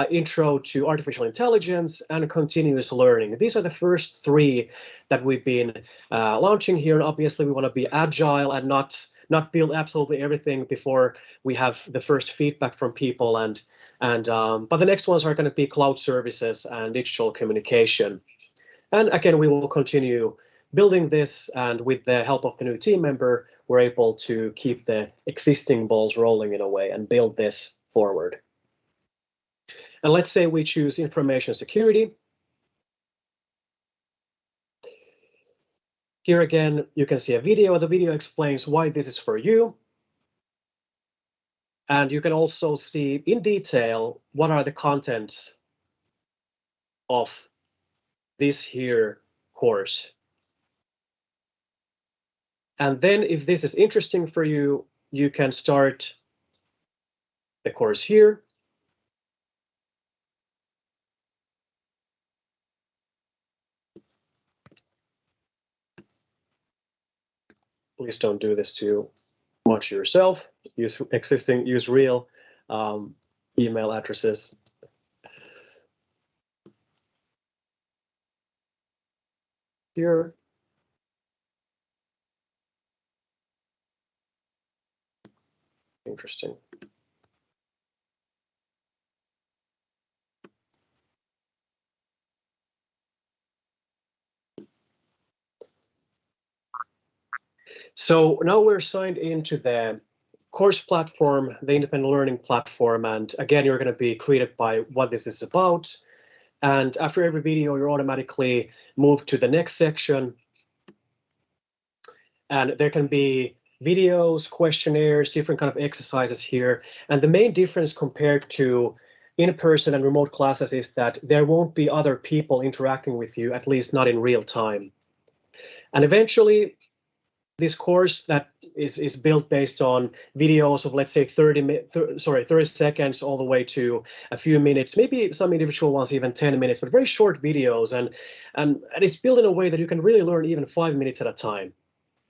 [SPEAKER 4] intro to artificial intelligence, and continuous learning. These are the first 3 that we've been launching here. And obviously, we want to be agile and not build absolutely everything before we have the first feedback from people. But the next ones are going to be cloud services and digital communication. And again, we will continue building this, and with the help of the new team member, we're able to keep the existing balls rolling in a way and build this forward. And let's say we choose information security. Here again, you can see a video. The video explains why this is for you. And you can also see in detail what are the contents of this here course. And then if this is interesting for you, you can start the course here. Please don't do this too much yourself. Use real email addresses. Here. Interesting. So now we're signed into the course platform, the independent learning platform. And again, you're going to be greeted by what this is about. And after every video, you're automatically moved to the next section. And there can be videos, questionnaires, different kind of exercises here. And the main difference compared to in-person and remote classes is that there won't be other people interacting with you, at least not in real time. And eventually, this course that is built based on videos of, let's say, 30 seconds all the way to a few minutes, maybe some individual ones even 10 minutes, but very short videos. And it's built in a way that you can really learn even 5 minutes at a time,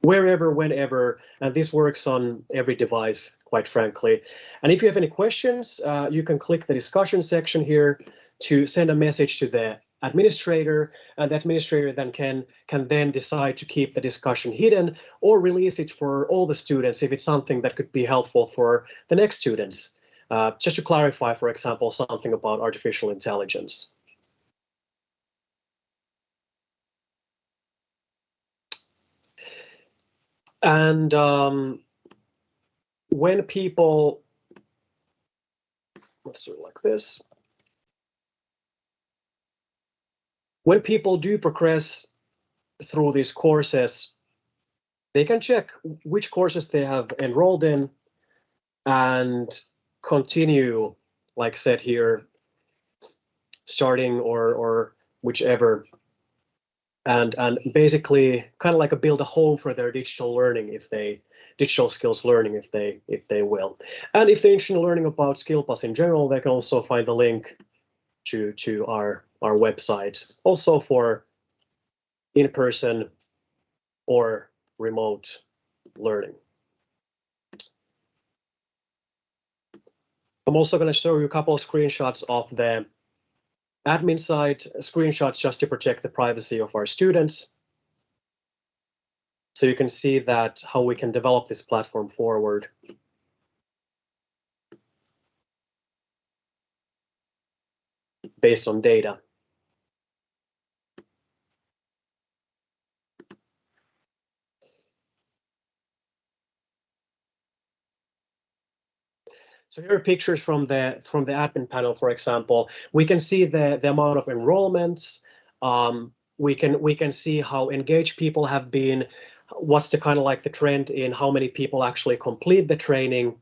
[SPEAKER 4] wherever, whenever. And this works on every device, quite frankly. And if you have any questions, you can click the discussion section here to send a message to the administrator, and the administrator then can then decide to keep the discussion hidden or release it for all the students if it's something that could be helpful for the next students. Just to clarify, for example, something about artificial intelligence. And when people, let's do it like this. When people do progress through these courses, they can check which courses they have enrolled in and continue, like said here, starting or whichever, and basically kind of like build a home for their digital learning digital skills learning if they will. And if they're interested in learning about SkillPlus in general, they can also find the link to our website, also for in-person or remote learning. I'm also going to show you a couple of screenshots of the admin site, screenshots just to protect the privacy of our students. So you can see that how we can develop this platform forward. Based on data. So here are pictures from the admin panel, for example. We can see the amount of enrollments. We can see how engaged people have been. What's the kind of like the trend in how many people actually complete the training.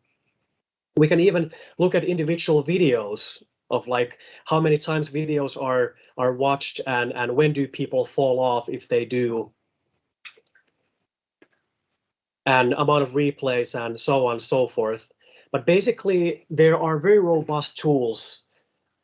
[SPEAKER 4] We can even look at individual videos of like how many times videos are watched and when do people fall off if they do, and amount of replays and so on and so forth. But basically there are very robust tools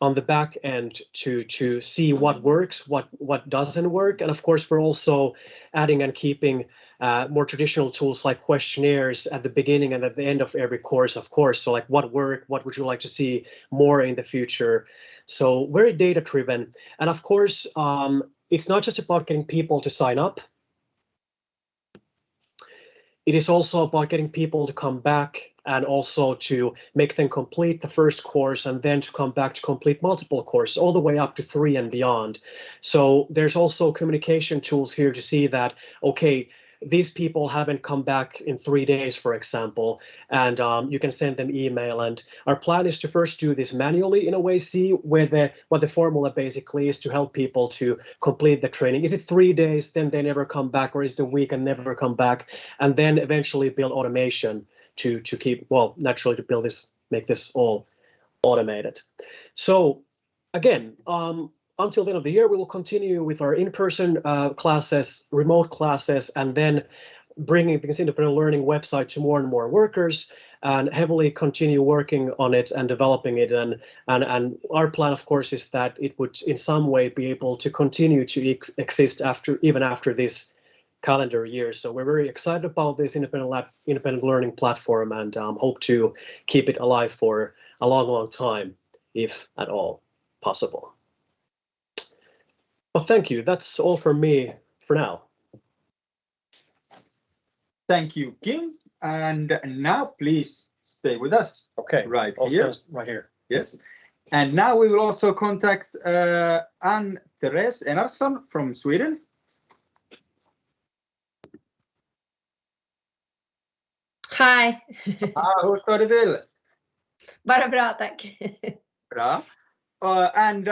[SPEAKER 4] on the back end to see what works, what doesn't work, and of course we're also adding and keeping more traditional tools like questionnaires at the beginning and at the end of every course, of course. So like what worked, what would you like to see more in the future? So very data driven. And of course, it's not just about getting people to sign up. It is also about getting people to come back and also to make them complete the first course and then to come back to complete multiple courses all the way up to 3 and beyond. So there's also communication tools here to see that, okay, these people haven't come back in 3 days, for example, and you can send them email. And our plan is to first do this manually in a way, see what the formula basically is to help people to complete the training. Is it 3 days, then they never come back, or is it a week and never come back? And then eventually build automation to keep, well, naturally to build this, make this all automated. So again, until the end of the year, we will continue with our in-person classes, remote classes, and then bringing this independent learning website to more and more workers, and heavily continue working on it and developing it. And our plan, of course, is that it would in some way be able to continue to exist even after this calendar year. So we're very excited about this independent learning platform, and hope to keep it alive for a long time, if at all possible. Well, thank you. That's all from me for now.
[SPEAKER 1] Thank you, Kim. And now please stay with us.
[SPEAKER 4] Okay.
[SPEAKER 1] Right
[SPEAKER 4] I'll
[SPEAKER 1] here.
[SPEAKER 4] Right here.
[SPEAKER 1] Yes. And now we will also contact Ann-Therese Enarsson from Sweden.
[SPEAKER 5] Hi.
[SPEAKER 1] Hur står det till?
[SPEAKER 5] Bara bra, tack.
[SPEAKER 1] Bra. And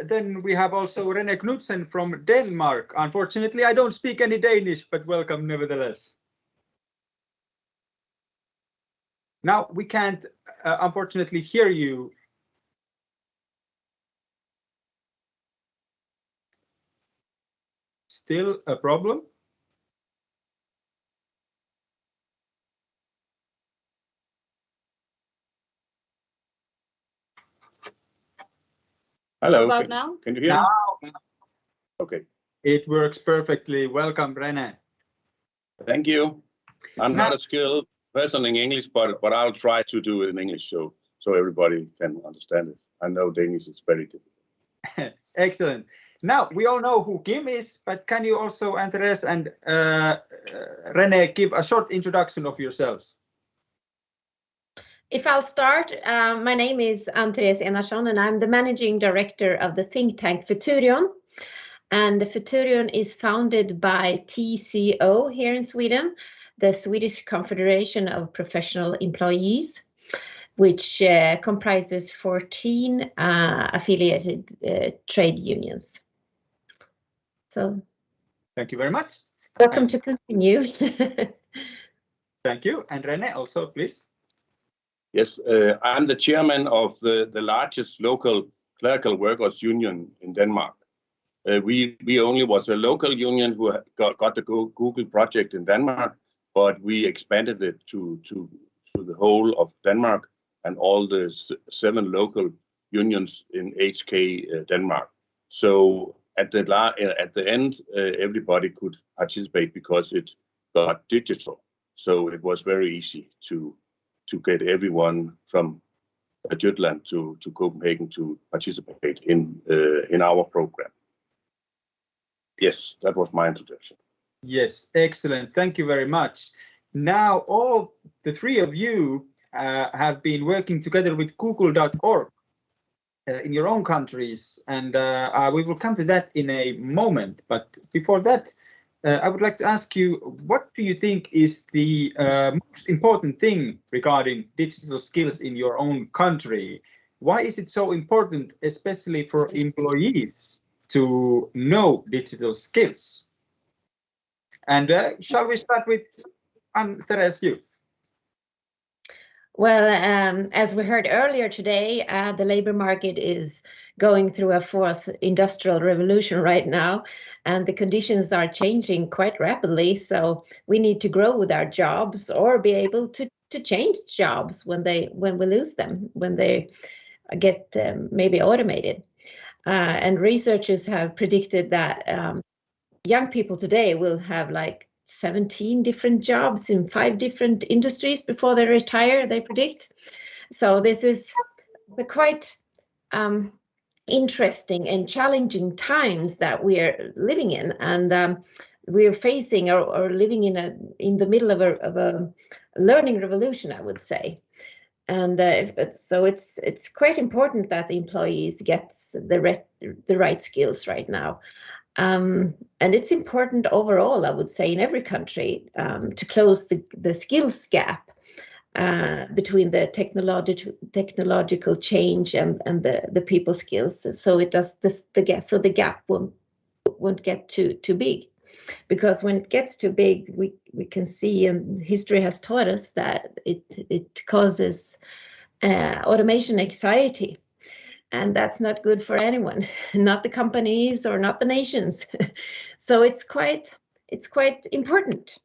[SPEAKER 1] then we have also René Knudsen from Denmark. Unfortunately, I don't speak any Danish, but welcome nevertheless. Now we can't, unfortunately, hear you. Still a problem?
[SPEAKER 6] Hello.
[SPEAKER 5] About now?
[SPEAKER 6] Can you hear me?
[SPEAKER 1] Now
[SPEAKER 6] Okay.
[SPEAKER 1] it works perfectly. Welcome, René.
[SPEAKER 6] Thank you. I'm not a skilled person in English, but I'll try to do it in English so everybody can understand it. I know Danish is very difficult.
[SPEAKER 1] Excellent. Now we all know who Kim is, but can you also, Andres and Rene, give a short introduction of yourselves?
[SPEAKER 5] If I'll start, my name is Antti Järvinen and I'm the managing director of the think tank Futurion. And the Futurion is founded by TCO here in Sweden, the Swedish Confederation of Professional Employees, which comprises 14 affiliated trade unions. So,
[SPEAKER 1] thank you very much.
[SPEAKER 5] Welcome to continue.
[SPEAKER 1] Thank you. And Rene also, please.
[SPEAKER 6] Yes, I'm the chairman of the largest local clerical workers union in Denmark. We only was a local union who got the Google project in Denmark, but we expanded it to the whole of Denmark and all the 7 local unions in HK Denmark. So at the end, everybody could participate because it got digital. So it was very easy to get everyone from Jutland to Copenhagen to participate in our program. Yes, that was my introduction.
[SPEAKER 1] Yes, excellent. Thank you very much. Now, all the 3 of you have been working together with google.org in your own countries, and we will come to that in a moment. But before that, I would like to ask you, what do you think is the most important thing regarding digital skills in your own country? Why is it so important, especially for employees, to know digital skills? And shall we start with Therese, you?
[SPEAKER 5] Well, as we heard earlier today, the labor market is going through a 4th industrial revolution right now, and the conditions are changing quite rapidly. So we need to grow with our jobs or be able to change jobs when we lose them, when they get maybe automated. And researchers have predicted that young people today will have like 17 different jobs in 5 different industries before they retire, they predict. So this is the quite interesting and challenging times that we are living in, and we are facing or living in the middle of a learning revolution, I would say. And so it's quite important that the employees get the right skills right now. And it's important overall, I would say, in every country to close the skills gap between the technological change and the people skills. So it does so the gap won't get too big, because when it gets too big, we can see, and history has taught us that it causes automation anxiety. And that's not good for anyone, not the companies or not the nations. So it's quite important,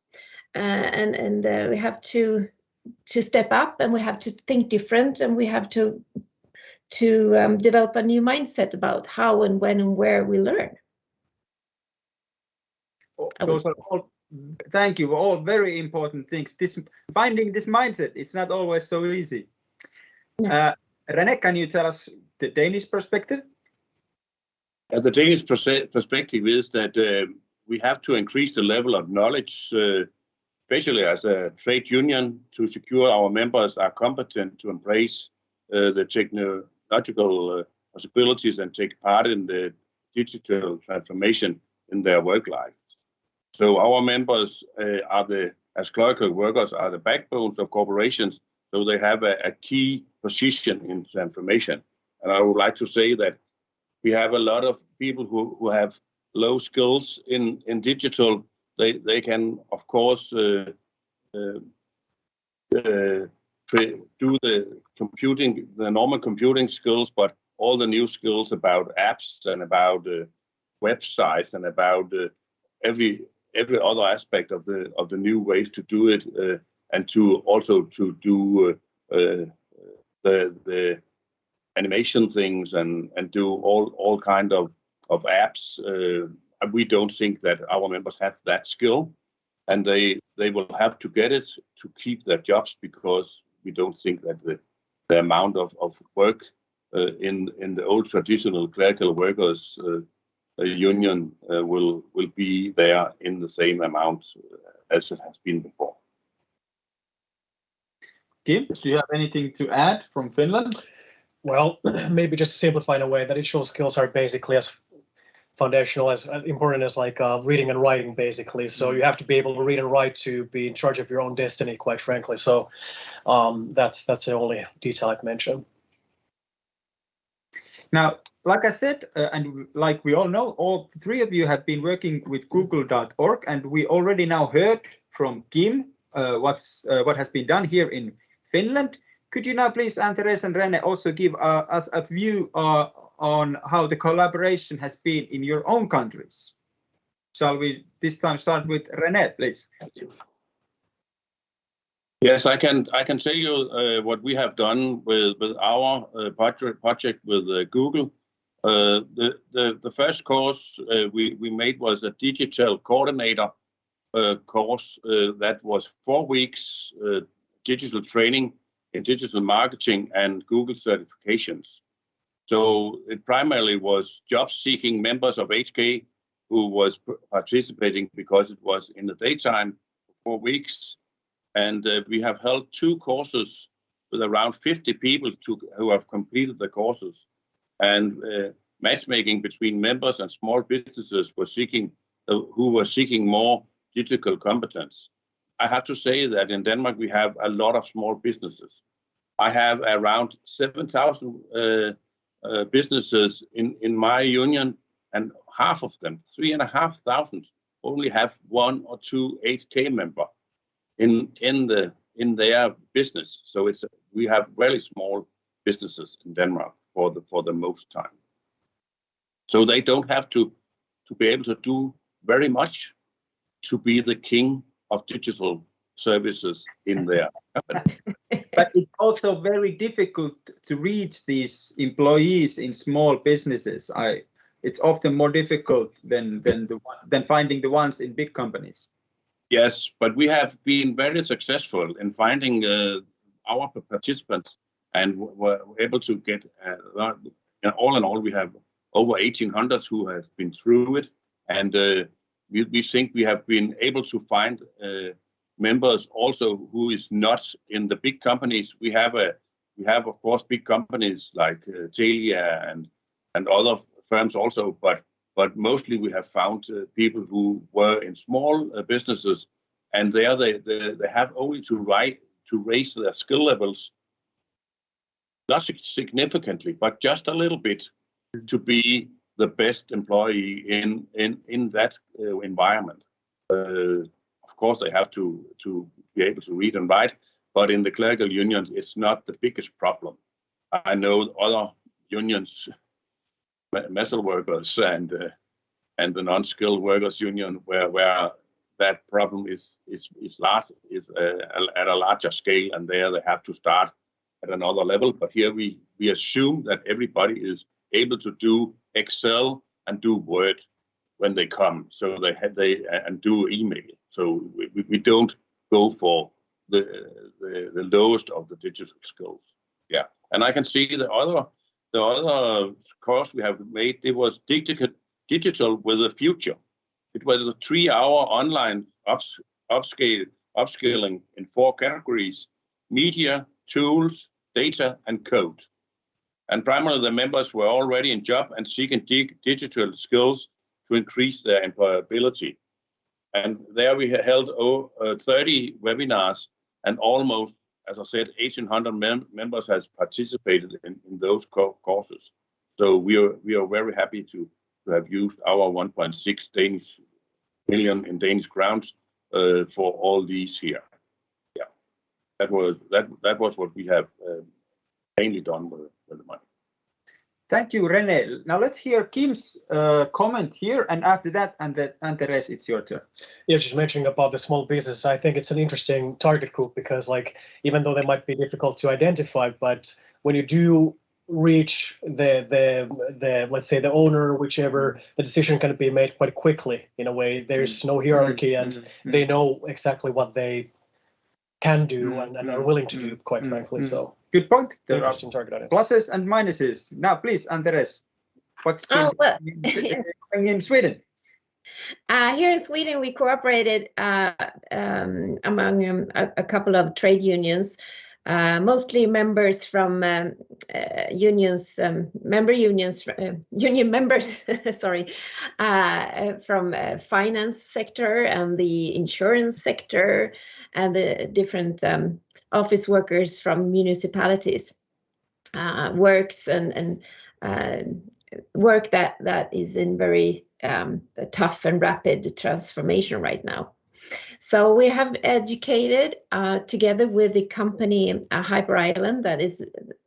[SPEAKER 5] and we have to step up, and we have to think different, and we have to develop a new mindset about how and when and where we learn.
[SPEAKER 1] Those are all, thank you, all very important things. Finding this mindset, it's not always so easy. No. Rene, can you tell us the Danish perspective?
[SPEAKER 6] The Danish perspective is that we have to increase the level of knowledge, especially as a trade union, to secure our members are competent to embrace the technological possibilities and take part in the digital transformation in their work life. So our members as clerical workers are the backbones of corporations, so they have a key position in transformation. And I would like to say that we have a lot of people who have low skills in digital. They can, of course, do the normal computing skills, but all the new skills about apps and about websites and about every other aspect of the new ways to do it, and to do the animation things and do all kind of apps. We don't think that our members have that skill, and they will have to get it to keep their jobs, because we don't think that the amount of work in the old traditional clerical workers union will be there in the same amount as it has been before.
[SPEAKER 1] Kim, do you have anything to add from Finland?
[SPEAKER 4] Well, maybe just to simplify in a way, that digital skills are basically as foundational, as important as like reading and writing, basically. So you have to be able to read and write to be in charge of your own destiny, quite frankly. So that's the only detail I'd mention.
[SPEAKER 1] Now, like I said, and like we all know, all three of you have been working with Google.org, and we already now heard from Kim what has been done here in Finland. Could you now please, Antti and Rene, also give us a view on how the collaboration has been in your own countries? Shall we this time start with Rene, please?
[SPEAKER 6] Yes, I can tell you what we have done with our project with Google. The first course we made was a digital coordinator course that was 4 weeks digital training in digital marketing and Google certifications. So it primarily was job-seeking members of HK who was participating because it was in the daytime for 4 weeks. And we have held 2 courses with around 50 people who have completed the courses. And matchmaking between members and small businesses who were seeking more digital competence. I have to say that in Denmark we have a lot of small businesses. I have around 7,000 businesses in my union, and half of them, 3,500, only have 1 or 2 HK member in their business. So we have very small businesses in Denmark for the most time. So they don't have to be able to do very much to be the king of digital services in their company.
[SPEAKER 1] But it's also very difficult to reach these employees in small businesses. It's often more difficult than finding the ones in big companies.
[SPEAKER 6] Yes, but we have been very successful in finding our participants, and were able to get all in all we have over 1,800 who have been through it, and we think we have been able to find members also who is not in the big companies. We have of course big companies like Telia and other firms also, but mostly we have found people who were in small businesses, and there they have only to raise their skill levels, not significantly, but just a little bit, to be the best employee in that environment. Of course, they have to be able to read and write, but in the clerical unions, it's not the biggest problem. I know other unions, metal workers and the non-skilled workers union, where that problem is large, at a larger scale, and there they have to start at another level. But here we assume that everybody is able to do Excel and do Word when they come, so they do email. So we don't go for the lowest of the digital skills. Yeah, and I can see the other course we have made. It was digital with the future. It was a 3-hour online upscaling in 4 categories: media, tools, data, and code. And primarily the members were already in job and seeking digital skills to increase their employability. And there we held 30 webinars, and almost, as I said, 1,800 members has participated in those courses. So we are very happy to have used our 1.6 million in Danish crowns for all these here. Yeah, that was what we have mainly done with the money.
[SPEAKER 1] Thank you, Rene. Now let's hear Kim's comment here, and after that, Antti, it's your turn.
[SPEAKER 4] Yeah, just mentioning about the small business, I think it's an interesting target group, because even though they might be difficult to identify, but when you do reach the let's say the owner, whichever, the decision can be made quite quickly. In a way, there's no hierarchy, and they know exactly what they can do and are willing to do, quite frankly. So
[SPEAKER 1] good point. There are
[SPEAKER 4] interesting target audience.
[SPEAKER 1] pluses and minuses. Now, please, Andres, what's been going in Sweden?
[SPEAKER 5] Here in Sweden, we cooperated among a couple of trade unions, mostly members from unions, union members, sorry, from finance sector and the insurance sector and the different office workers from municipalities, works and work that is in very tough and rapid transformation right now. So we have educated together with the company Hyper Island.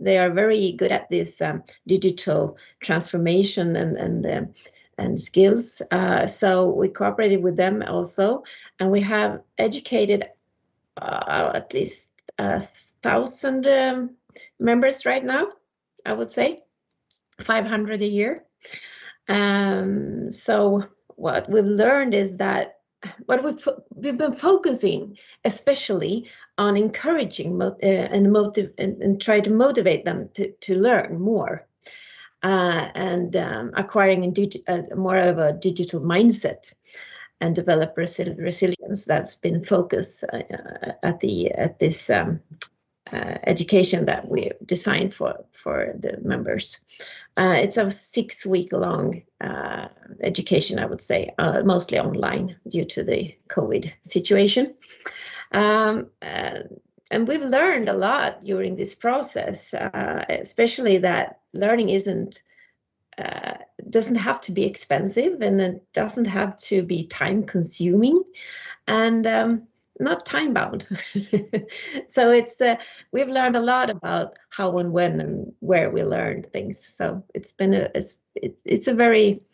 [SPEAKER 5] They are very good at this digital transformation and skills. So we cooperated with them also, and we have educated at least 1,000 members right now. I would say 500 a year. So what we've learned is that we've been focusing especially on encouraging and try to motivate them to learn more and acquiring more of a digital mindset and develop resilience. That's been focus at this education that we designed for the members. It's a 6-week-long education, I would say, mostly online due to the COVID situation. And we've learned a lot during this process, especially that learning doesn't have to be expensive, and it doesn't have to be time-consuming, and not time-bound. So we've learned a lot about how and when and where we learned things. So it's been it's a very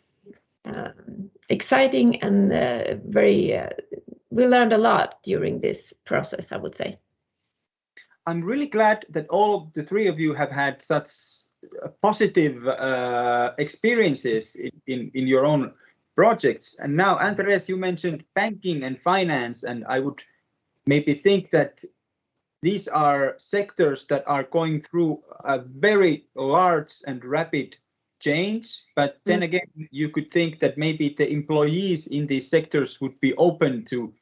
[SPEAKER 5] exciting and we learned a lot during this process, I would say.
[SPEAKER 1] I'm really glad that all of the three of you have had such positive experiences in your own projects. And now, Andres, you mentioned banking and finance, and I would maybe think that these are sectors that are going through a very large and rapid change. But then again, you could think that maybe the employees in these sectors would be open to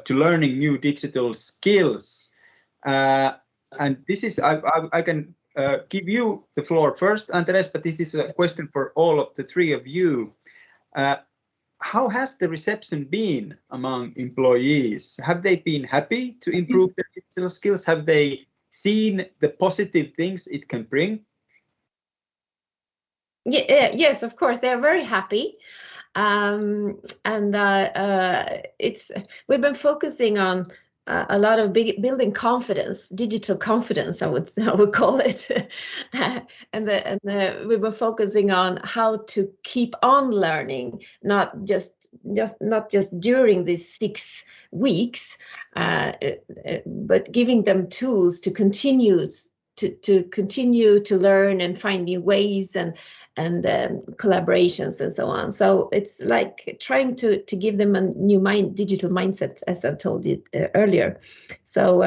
[SPEAKER 1] learning new digital skills. And this is I can give you the floor first, Andres, but this is a question for all of the three of you. How has the reception been among employees? Have they been happy to improve their digital skills? Have they seen the positive things it can bring?
[SPEAKER 5] Yes, of course, they're very happy. We've been focusing on a lot of building confidence, digital confidence, I would call it, and we were focusing on how to keep on learning, not just during these 6 weeks, but giving them tools to continue to learn and find new ways and collaborations and so on. So it's like trying to give them a new digital mindset, as I told you earlier. So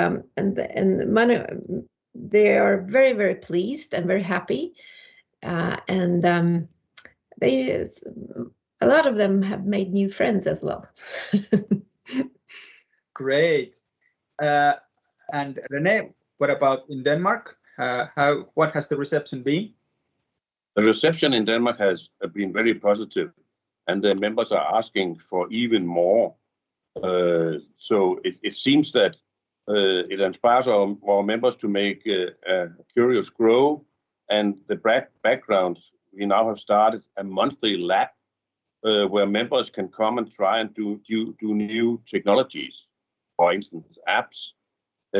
[SPEAKER 5] they are very, very pleased and very happy, and a lot of them have made new friends as well.
[SPEAKER 1] Great. And René, what about in Denmark? What has the reception been?
[SPEAKER 6] The reception in Denmark has been very positive, and the members are asking for even more. So it seems that it inspires our members to make Curious grow. And the background, we now have started a monthly lab where members can come and try and do new technologies. For instance, apps.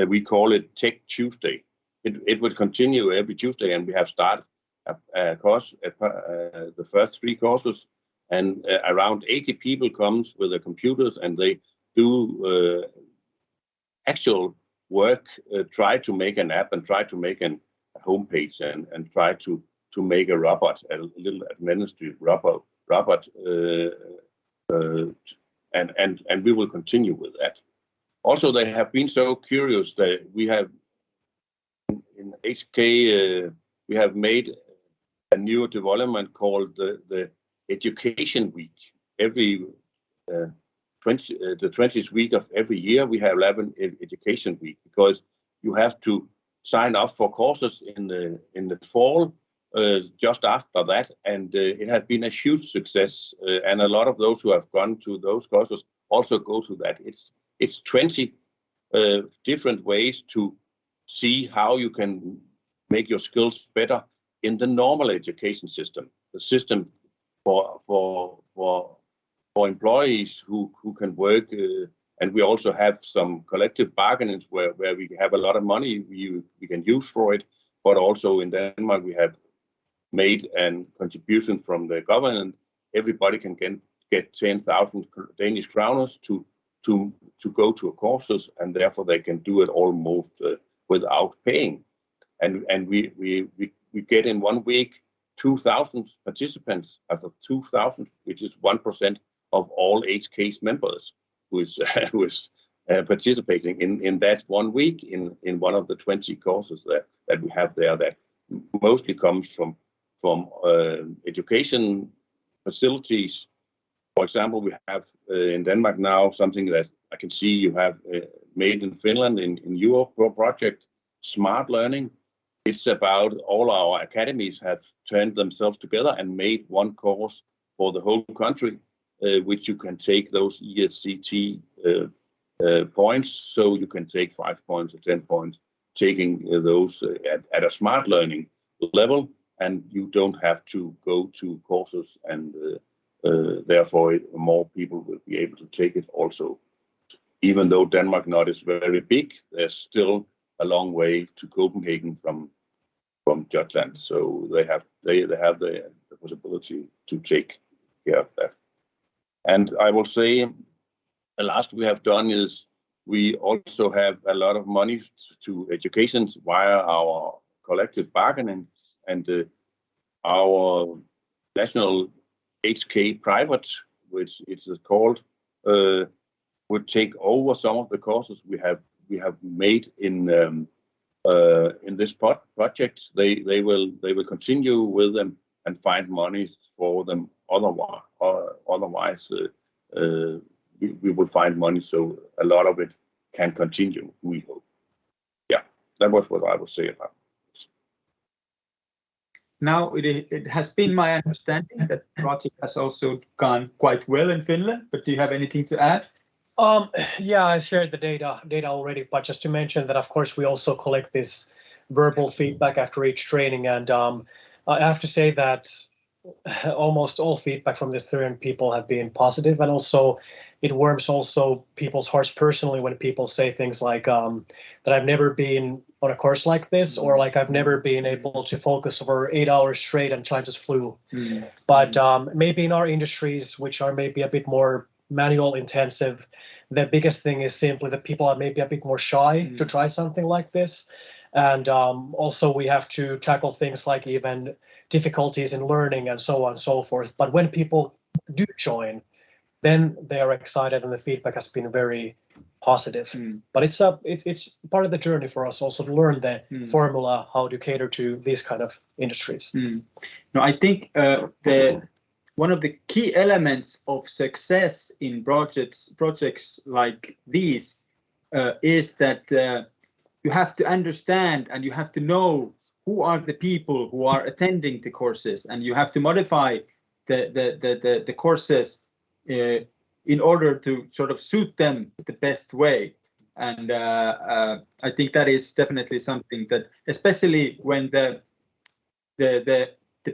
[SPEAKER 6] We call it Tech Tuesday. It will continue every Tuesday, and we have started a course, the first 3 courses, and around 80 people comes with their computers, and they do actual work, try to make an app and try to make a homepage and try to make a robot, a little administrative robot, and we will continue with that. Also, they have been so curious that we have in HK we have made a new development called the Education Week. Every the 20th week of every year we have 11 Education Week, because you have to sign up for courses in the fall just after that, and it has been a huge success, and a lot of those who have gone to those courses also go to that. It's 20 different ways to see how you can make your skills better in the normal education system, the system for employees who can work, and we also have some collective bargainings where we have a lot of money we can use for it, but also in Denmark we have made a contribution from the government. Everybody can get 10,000 Danish kroners to go to courses, and therefore they can do it almost without paying. And we get in 1 week 2,000 participants, as of 2,000, which is 1% of all HK's members who is participating in that 1 week in one of the 20 courses that we have there, that mostly comes from education facilities. For example, we have in Denmark now something that I can see you have made in Finland in your project, Smart Learning. It's about all our academies have turned themselves together and made one course for the whole country, which you can take those ESCT points, so you can take 5 points or 10 points, taking those at a smart learning level, and you don't have to go to courses, and therefore more people will be able to take it also. Even though Denmark not is very big, there's still a long way to Copenhagen from Jutland, so they have the possibility to take care of that. And I will say the last we have done is we also have a lot of money to education via our collective bargaining, and our national HK private, which it's called, would take over some of the courses we have made in this project. They will continue with them and find money for them. Otherwise, we will find money, so a lot of it can continue, we hope. Yeah, that was what I would say about it.
[SPEAKER 1] Now, it has been my understanding that the project has also gone quite well in Finland, but do you have anything to add?
[SPEAKER 4] Yeah, I shared the data already, but just to mention that, of course, we also collect this verbal feedback after each training, and I have to say that almost all feedback from this 300 people have been positive, and also it warms also people's hearts personally when people say things like that I've never been on a course like this, or like I've never been able to focus over 8 hours straight and time just flew. But maybe in our industries, which are maybe a bit more manual intensive, the biggest thing is simply that people are maybe a bit more shy to try something like this. And also we have to tackle things like even difficulties in learning and so on and so forth. But when people do join, then they are excited and the feedback has been very positive. But it's part of the journey for us also to learn the formula, how to cater to these kind of industries.
[SPEAKER 1] No, I think one of the key elements of success in projects like these is that you have to understand and you have to know who are the people who are attending the courses, and you have to modify the courses in order to sort of suit them the best way. And I think that is definitely something that, especially when the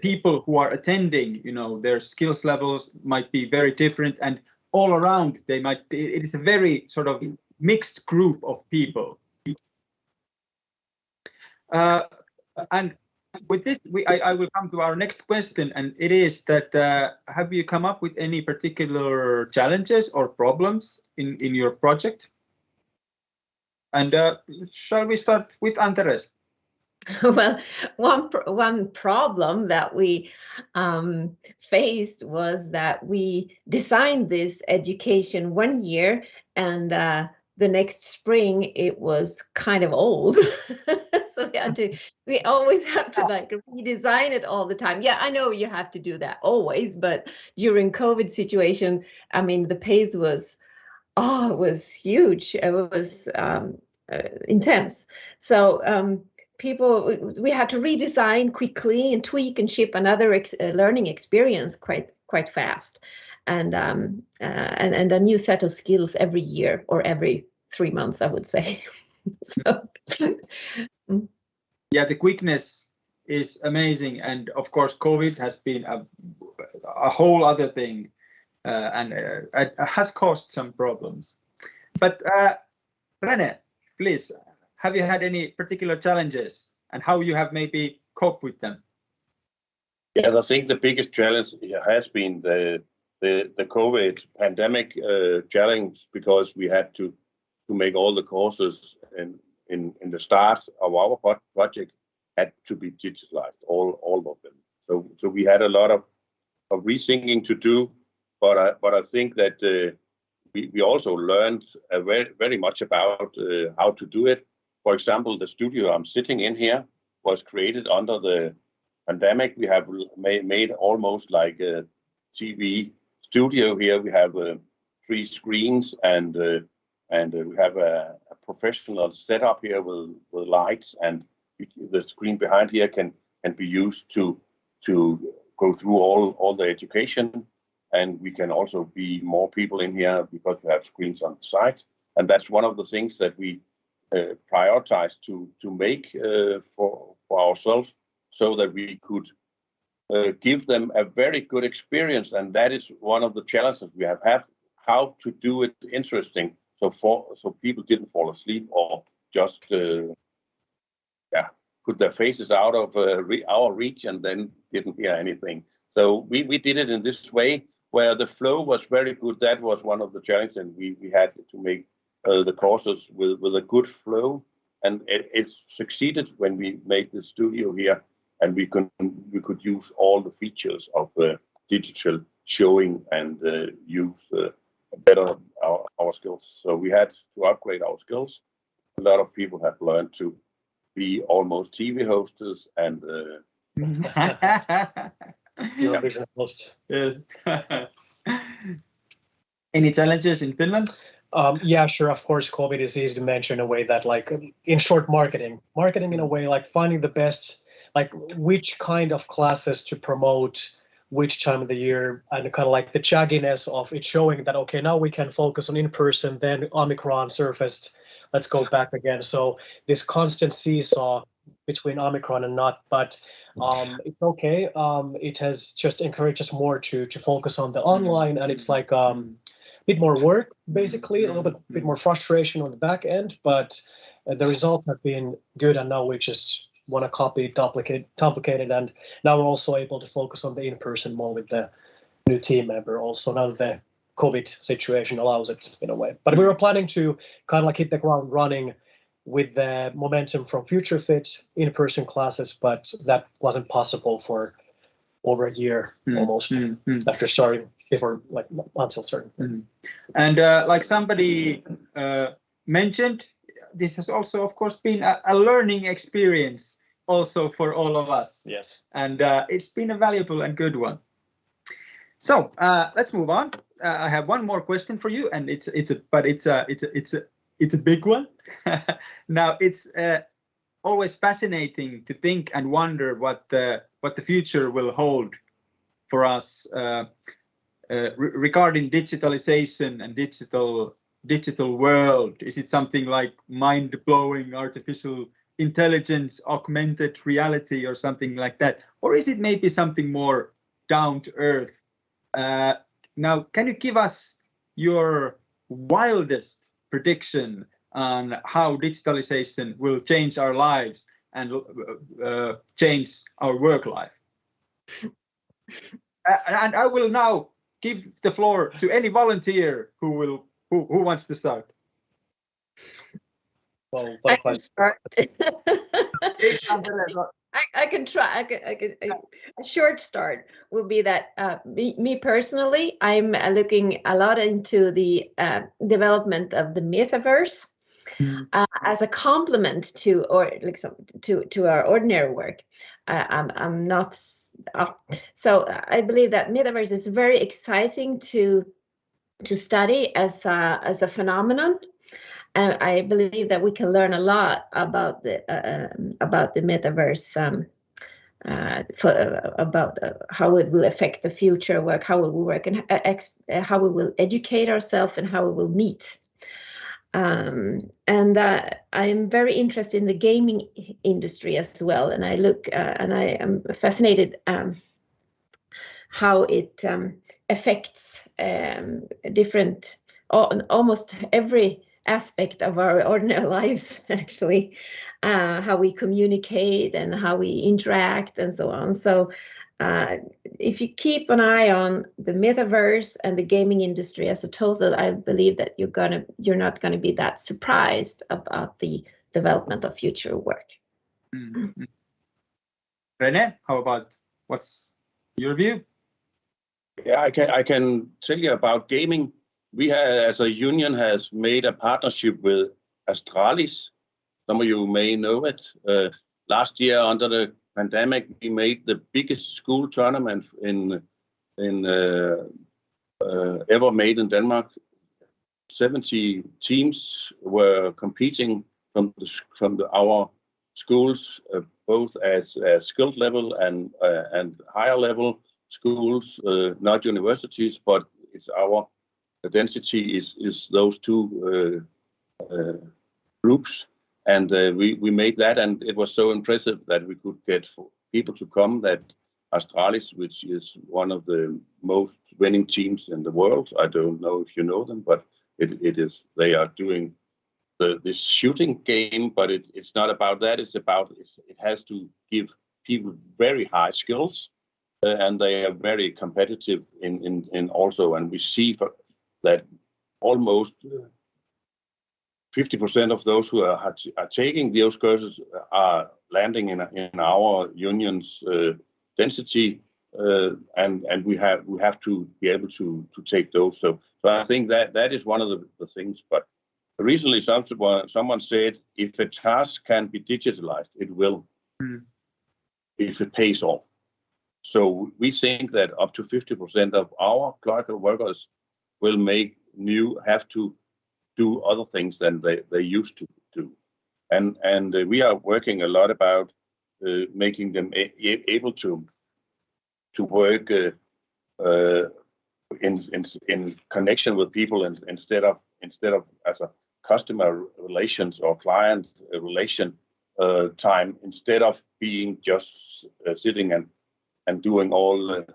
[SPEAKER 1] people who are attending, you know, their skills levels might be very different, and all around it is a very sort of mixed group of people. And with this, I will come to our next question, and it is that have you come up with any particular challenges or problems in your project? And shall we start with Anteres?
[SPEAKER 5] Well, one problem that we faced was that we designed this education 1 year, and the next spring it was kind of old. So we always have to like redesign it all the time. Yeah, I know you have to do that always, but during COVID situation, I mean, the pace was, it was huge. It was intense. So we had to redesign quickly and tweak and ship another learning experience quite fast, and a new set of skills every year or every 3 months, I would say. So,
[SPEAKER 1] yeah, the quickness is amazing, and of course COVID has been a whole other thing, and it has caused some problems. But Rene, please, have you had any particular challenges and how you have maybe coped with them?
[SPEAKER 6] Yes, I think the biggest challenge has been the COVID pandemic challenge, because we had to make all the courses in the start of our project had to be digitalized, all of them. So we had a lot of rethinking to do, but I think that we also learned very much about how to do it. For example, the studio I'm sitting in here was created under the pandemic. We have made almost like a TV studio here. We have 3 screens, and we have a professional setup here with lights, and the screen behind here can be used to go through all the education, and we can also be more people in here because we have screens on the side, and that's one of the things that we prioritize to make for ourselves, so that we could give them a very good experience. And that is one of the challenges we have had, how to do it interesting, so people didn't fall asleep or just put their faces out of our reach and then didn't hear anything. So we did it in this way, where the flow was very good. That was one of the challenges, and we had to make the courses with a good flow, and it succeeded when we made the studio here, and we could use all the features of digital showing and use better our skills. So we had to upgrade our skills. A lot of people have learned to be almost TV hosters and
[SPEAKER 4] Eurovision host.
[SPEAKER 1] Any challenges in Finland?
[SPEAKER 4] Yeah, sure. Of course, COVID is easy to mention in a way that, like, in short, marketing in a way, like finding the best, like which kind of classes to promote, which time of the year, and kind of like the jagginess of it showing that, okay, now we can focus on in-person, then Omicron surfaced, let's go back again. So this constant seesaw between Omicron and not, but it's okay. It has just encouraged us more to focus on the online, and it's like bit more work, basically, a little bit more frustration on the back end, but the results have been good, and now we just want to copy, duplicate it, and now we're also able to focus on the in-person more with the new team member also, now that the COVID situation allows it in a way. But we were planning to kind of like hit the ground running with the momentum from Future Fit in-person classes, but that wasn't possible for over a year almost after starting, before like until starting.
[SPEAKER 1] And like somebody mentioned, this has also of course been a learning experience also for all of us.
[SPEAKER 4] Yes.
[SPEAKER 1] And it's been a valuable and good one. So let's move on. I have one more question for you, and it's a big one. Now it's always fascinating to think and wonder what the future will hold for us regarding digitalization and digital world. Is it something like mind-blowing artificial intelligence, augmented reality, or something like that, or is it maybe something more down to earth? Now, can you give us your wildest prediction on how digitalization will change our lives and change our work life? And I will now give the floor to any volunteer who wants to start.
[SPEAKER 4] Well,
[SPEAKER 5] I can start. I can try. A short start will be that me personally, I'm looking a lot into the development of the metaverse as a complement to to our ordinary work. I'm not. So I believe that metaverse is very exciting to study as a phenomenon. I believe that we can learn a lot about the metaverse, about how it will affect the future work, how it will work, and how we will educate ourselves and how we will meet. And I'm very interested in the gaming industry as well, and I look and I am fascinated how it affects different, almost every aspect of our ordinary lives, actually, how we communicate and how we interact and so on. So if you keep an eye on the metaverse and the gaming industry as a total, I believe that you're not going to be that surprised about the development of future work.
[SPEAKER 1] Mm-hmm. René, how about what's your view?
[SPEAKER 6] Yeah, I can tell you about gaming. We have, as a union, has made a partnership with Astralis. Some of you may know it. Last year, under the pandemic, we made the biggest school tournament in ever made in Denmark. 70 teams were competing from our schools, both as skilled level and higher level schools, not universities, but it's our density is those two groups, and we made that, and it was so impressive that we could get people to come. That Astralis, which is one of the most winning teams in the world, I don't know if you know them, but it is. They are doing this shooting game, but it's not about that. It's about it has to give people very high skills, and they are very competitive in also, and we see that almost 50% of those who are taking those courses are landing in our union's density, and we have to be able to take those. So I think that is one of the things. But recently, someone said, if a task can be digitalized, it will, if it pays off. So we think that up to 50% of our clerical workers will have to do other things than they used to do, and we are working a lot about making them able to work in connection with people, and instead of as a customer relations or client relation time, instead of being just sitting and doing all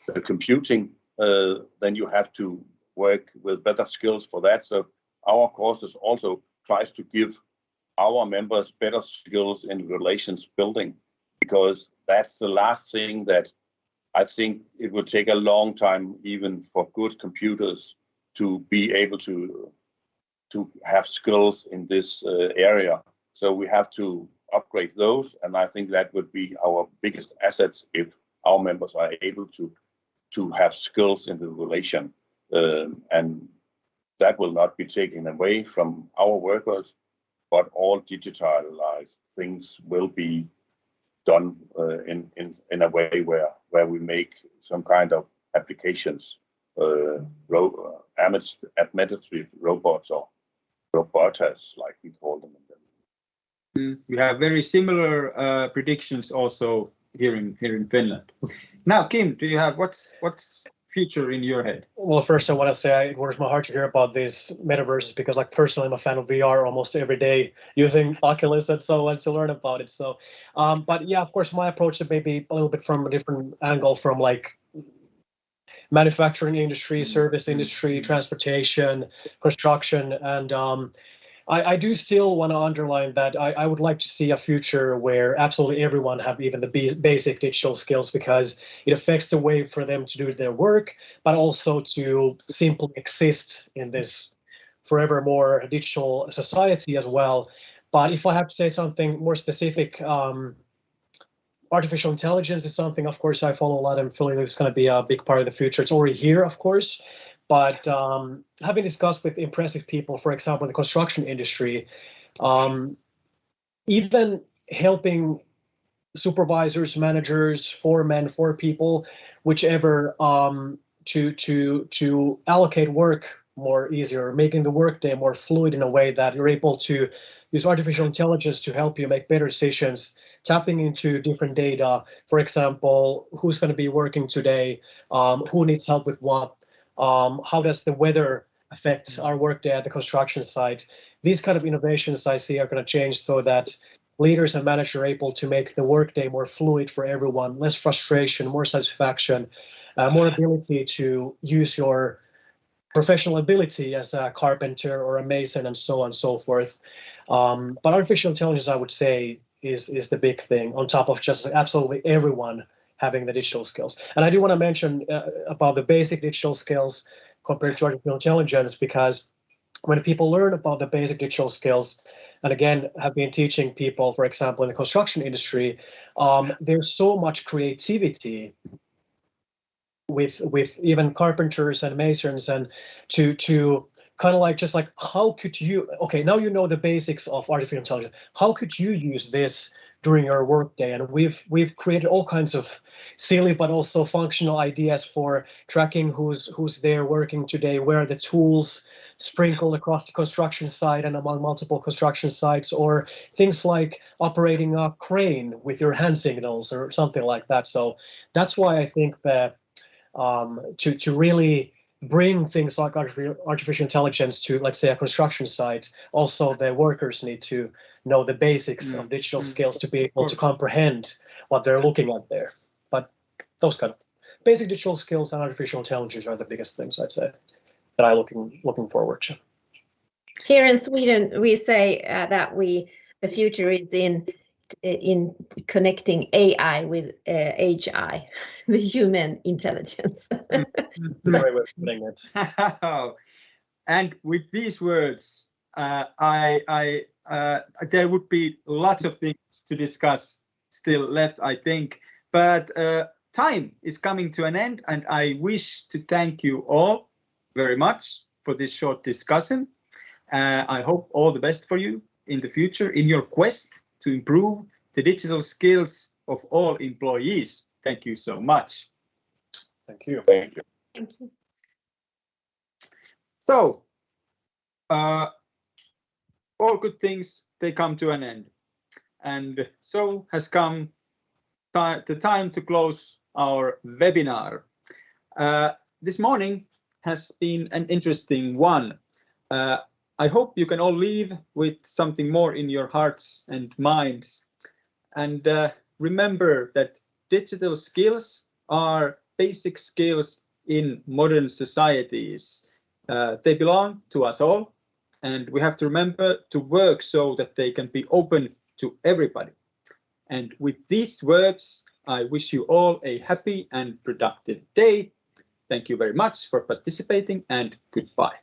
[SPEAKER 6] the computing, then you have to work with better skills for that. So our courses also tries to give our members better skills in relations building, because that's the last thing that I think it would take a long time, even for good computers, to be able to have skills in this area. So we have to upgrade those, and I think that would be our biggest assets if our members are able to have skills in the relation, and that will not be taken away from our workers, but all digitalized things will be done in a way where we make some kind of applications, administrative robots or robotas, like we call them.
[SPEAKER 1] We have very similar predictions also here in Finland. Now, Kim, do you have what's future in your head?
[SPEAKER 4] Well, first I want to say it warms my heart to hear about these metaverses, because like personally I'm a fan of VR almost every day, using Oculus and so on to learn about it. So but yeah, of course my approach is maybe a little bit from a different angle, from like manufacturing industry, service industry, transportation, construction, and I do still want to underline that I would like to see a future where absolutely everyone have even the basic digital skills, because it affects the way for them to do their work, but also to simply exist in this forever more digital society as well. But if I have to say something more specific, artificial intelligence is something, of course, I follow a lot and feel it's going to be a big part of the future. It's already here, of course, but having discussed with impressive people, for example, in the construction industry, even helping supervisors, managers, foremen, for people, whichever, to allocate work more easier, making the workday more fluid in a way that you're able to use artificial intelligence to help you make better decisions, tapping into different data. For example, who's going to be working today, who needs help with what, how does the weather affect our workday at the construction site. These kind of innovations I see are going to change so that leaders and managers are able to make the workday more fluid for everyone, less frustration, more satisfaction, more ability to use your professional ability as a carpenter or a mason and so on and so forth. But artificial intelligence, I would say, is the big thing on top of just absolutely everyone having the digital skills. And I do want to mention about the basic digital skills compared to artificial intelligence, because when people learn about the basic digital skills, and again, have been teaching people, for example, in the construction industry, there's so much creativity with even carpenters and masons, and to kind of like just like, how could you, okay, now you know the basics of artificial intelligence, how could you use this during your workday? And we've created all kinds of silly but also functional ideas for tracking who's there working today, where are the tools sprinkled across the construction site and among multiple construction sites, or things like operating a crane with your hand signals or something like that. So that's why I think that to really bring things like artificial intelligence to, let's say, a construction site, also the workers need to know the basics of digital skills to be able to comprehend what they're looking at there. But those kind of basic digital skills and artificial intelligence are the biggest things, I'd say, that I'm looking forward to.
[SPEAKER 5] Here in Sweden, we say that the future is in connecting AI with HI, the human intelligence.
[SPEAKER 4] Great way of putting it.
[SPEAKER 1] And with these words, there would be lots of things to discuss still left, I think, but time is coming to an end, and I wish to thank you all very much for this short discussion. I hope all the best for you in the future in your quest to improve the digital skills of all employees. Thank you so much.
[SPEAKER 4] Thank you.
[SPEAKER 5] Thank you.
[SPEAKER 1] So, all good things, they come to an end. And so has come the time to close our webinar. This morning has been an interesting one. I hope you can all leave with something more in your hearts and minds. And remember that digital skills are basic skills in modern societies. They belong to us all, and we have to remember to work so that they can be open to everybody. And with these words, I wish you all a happy and productive day. Thank you very much for participating, and goodbye.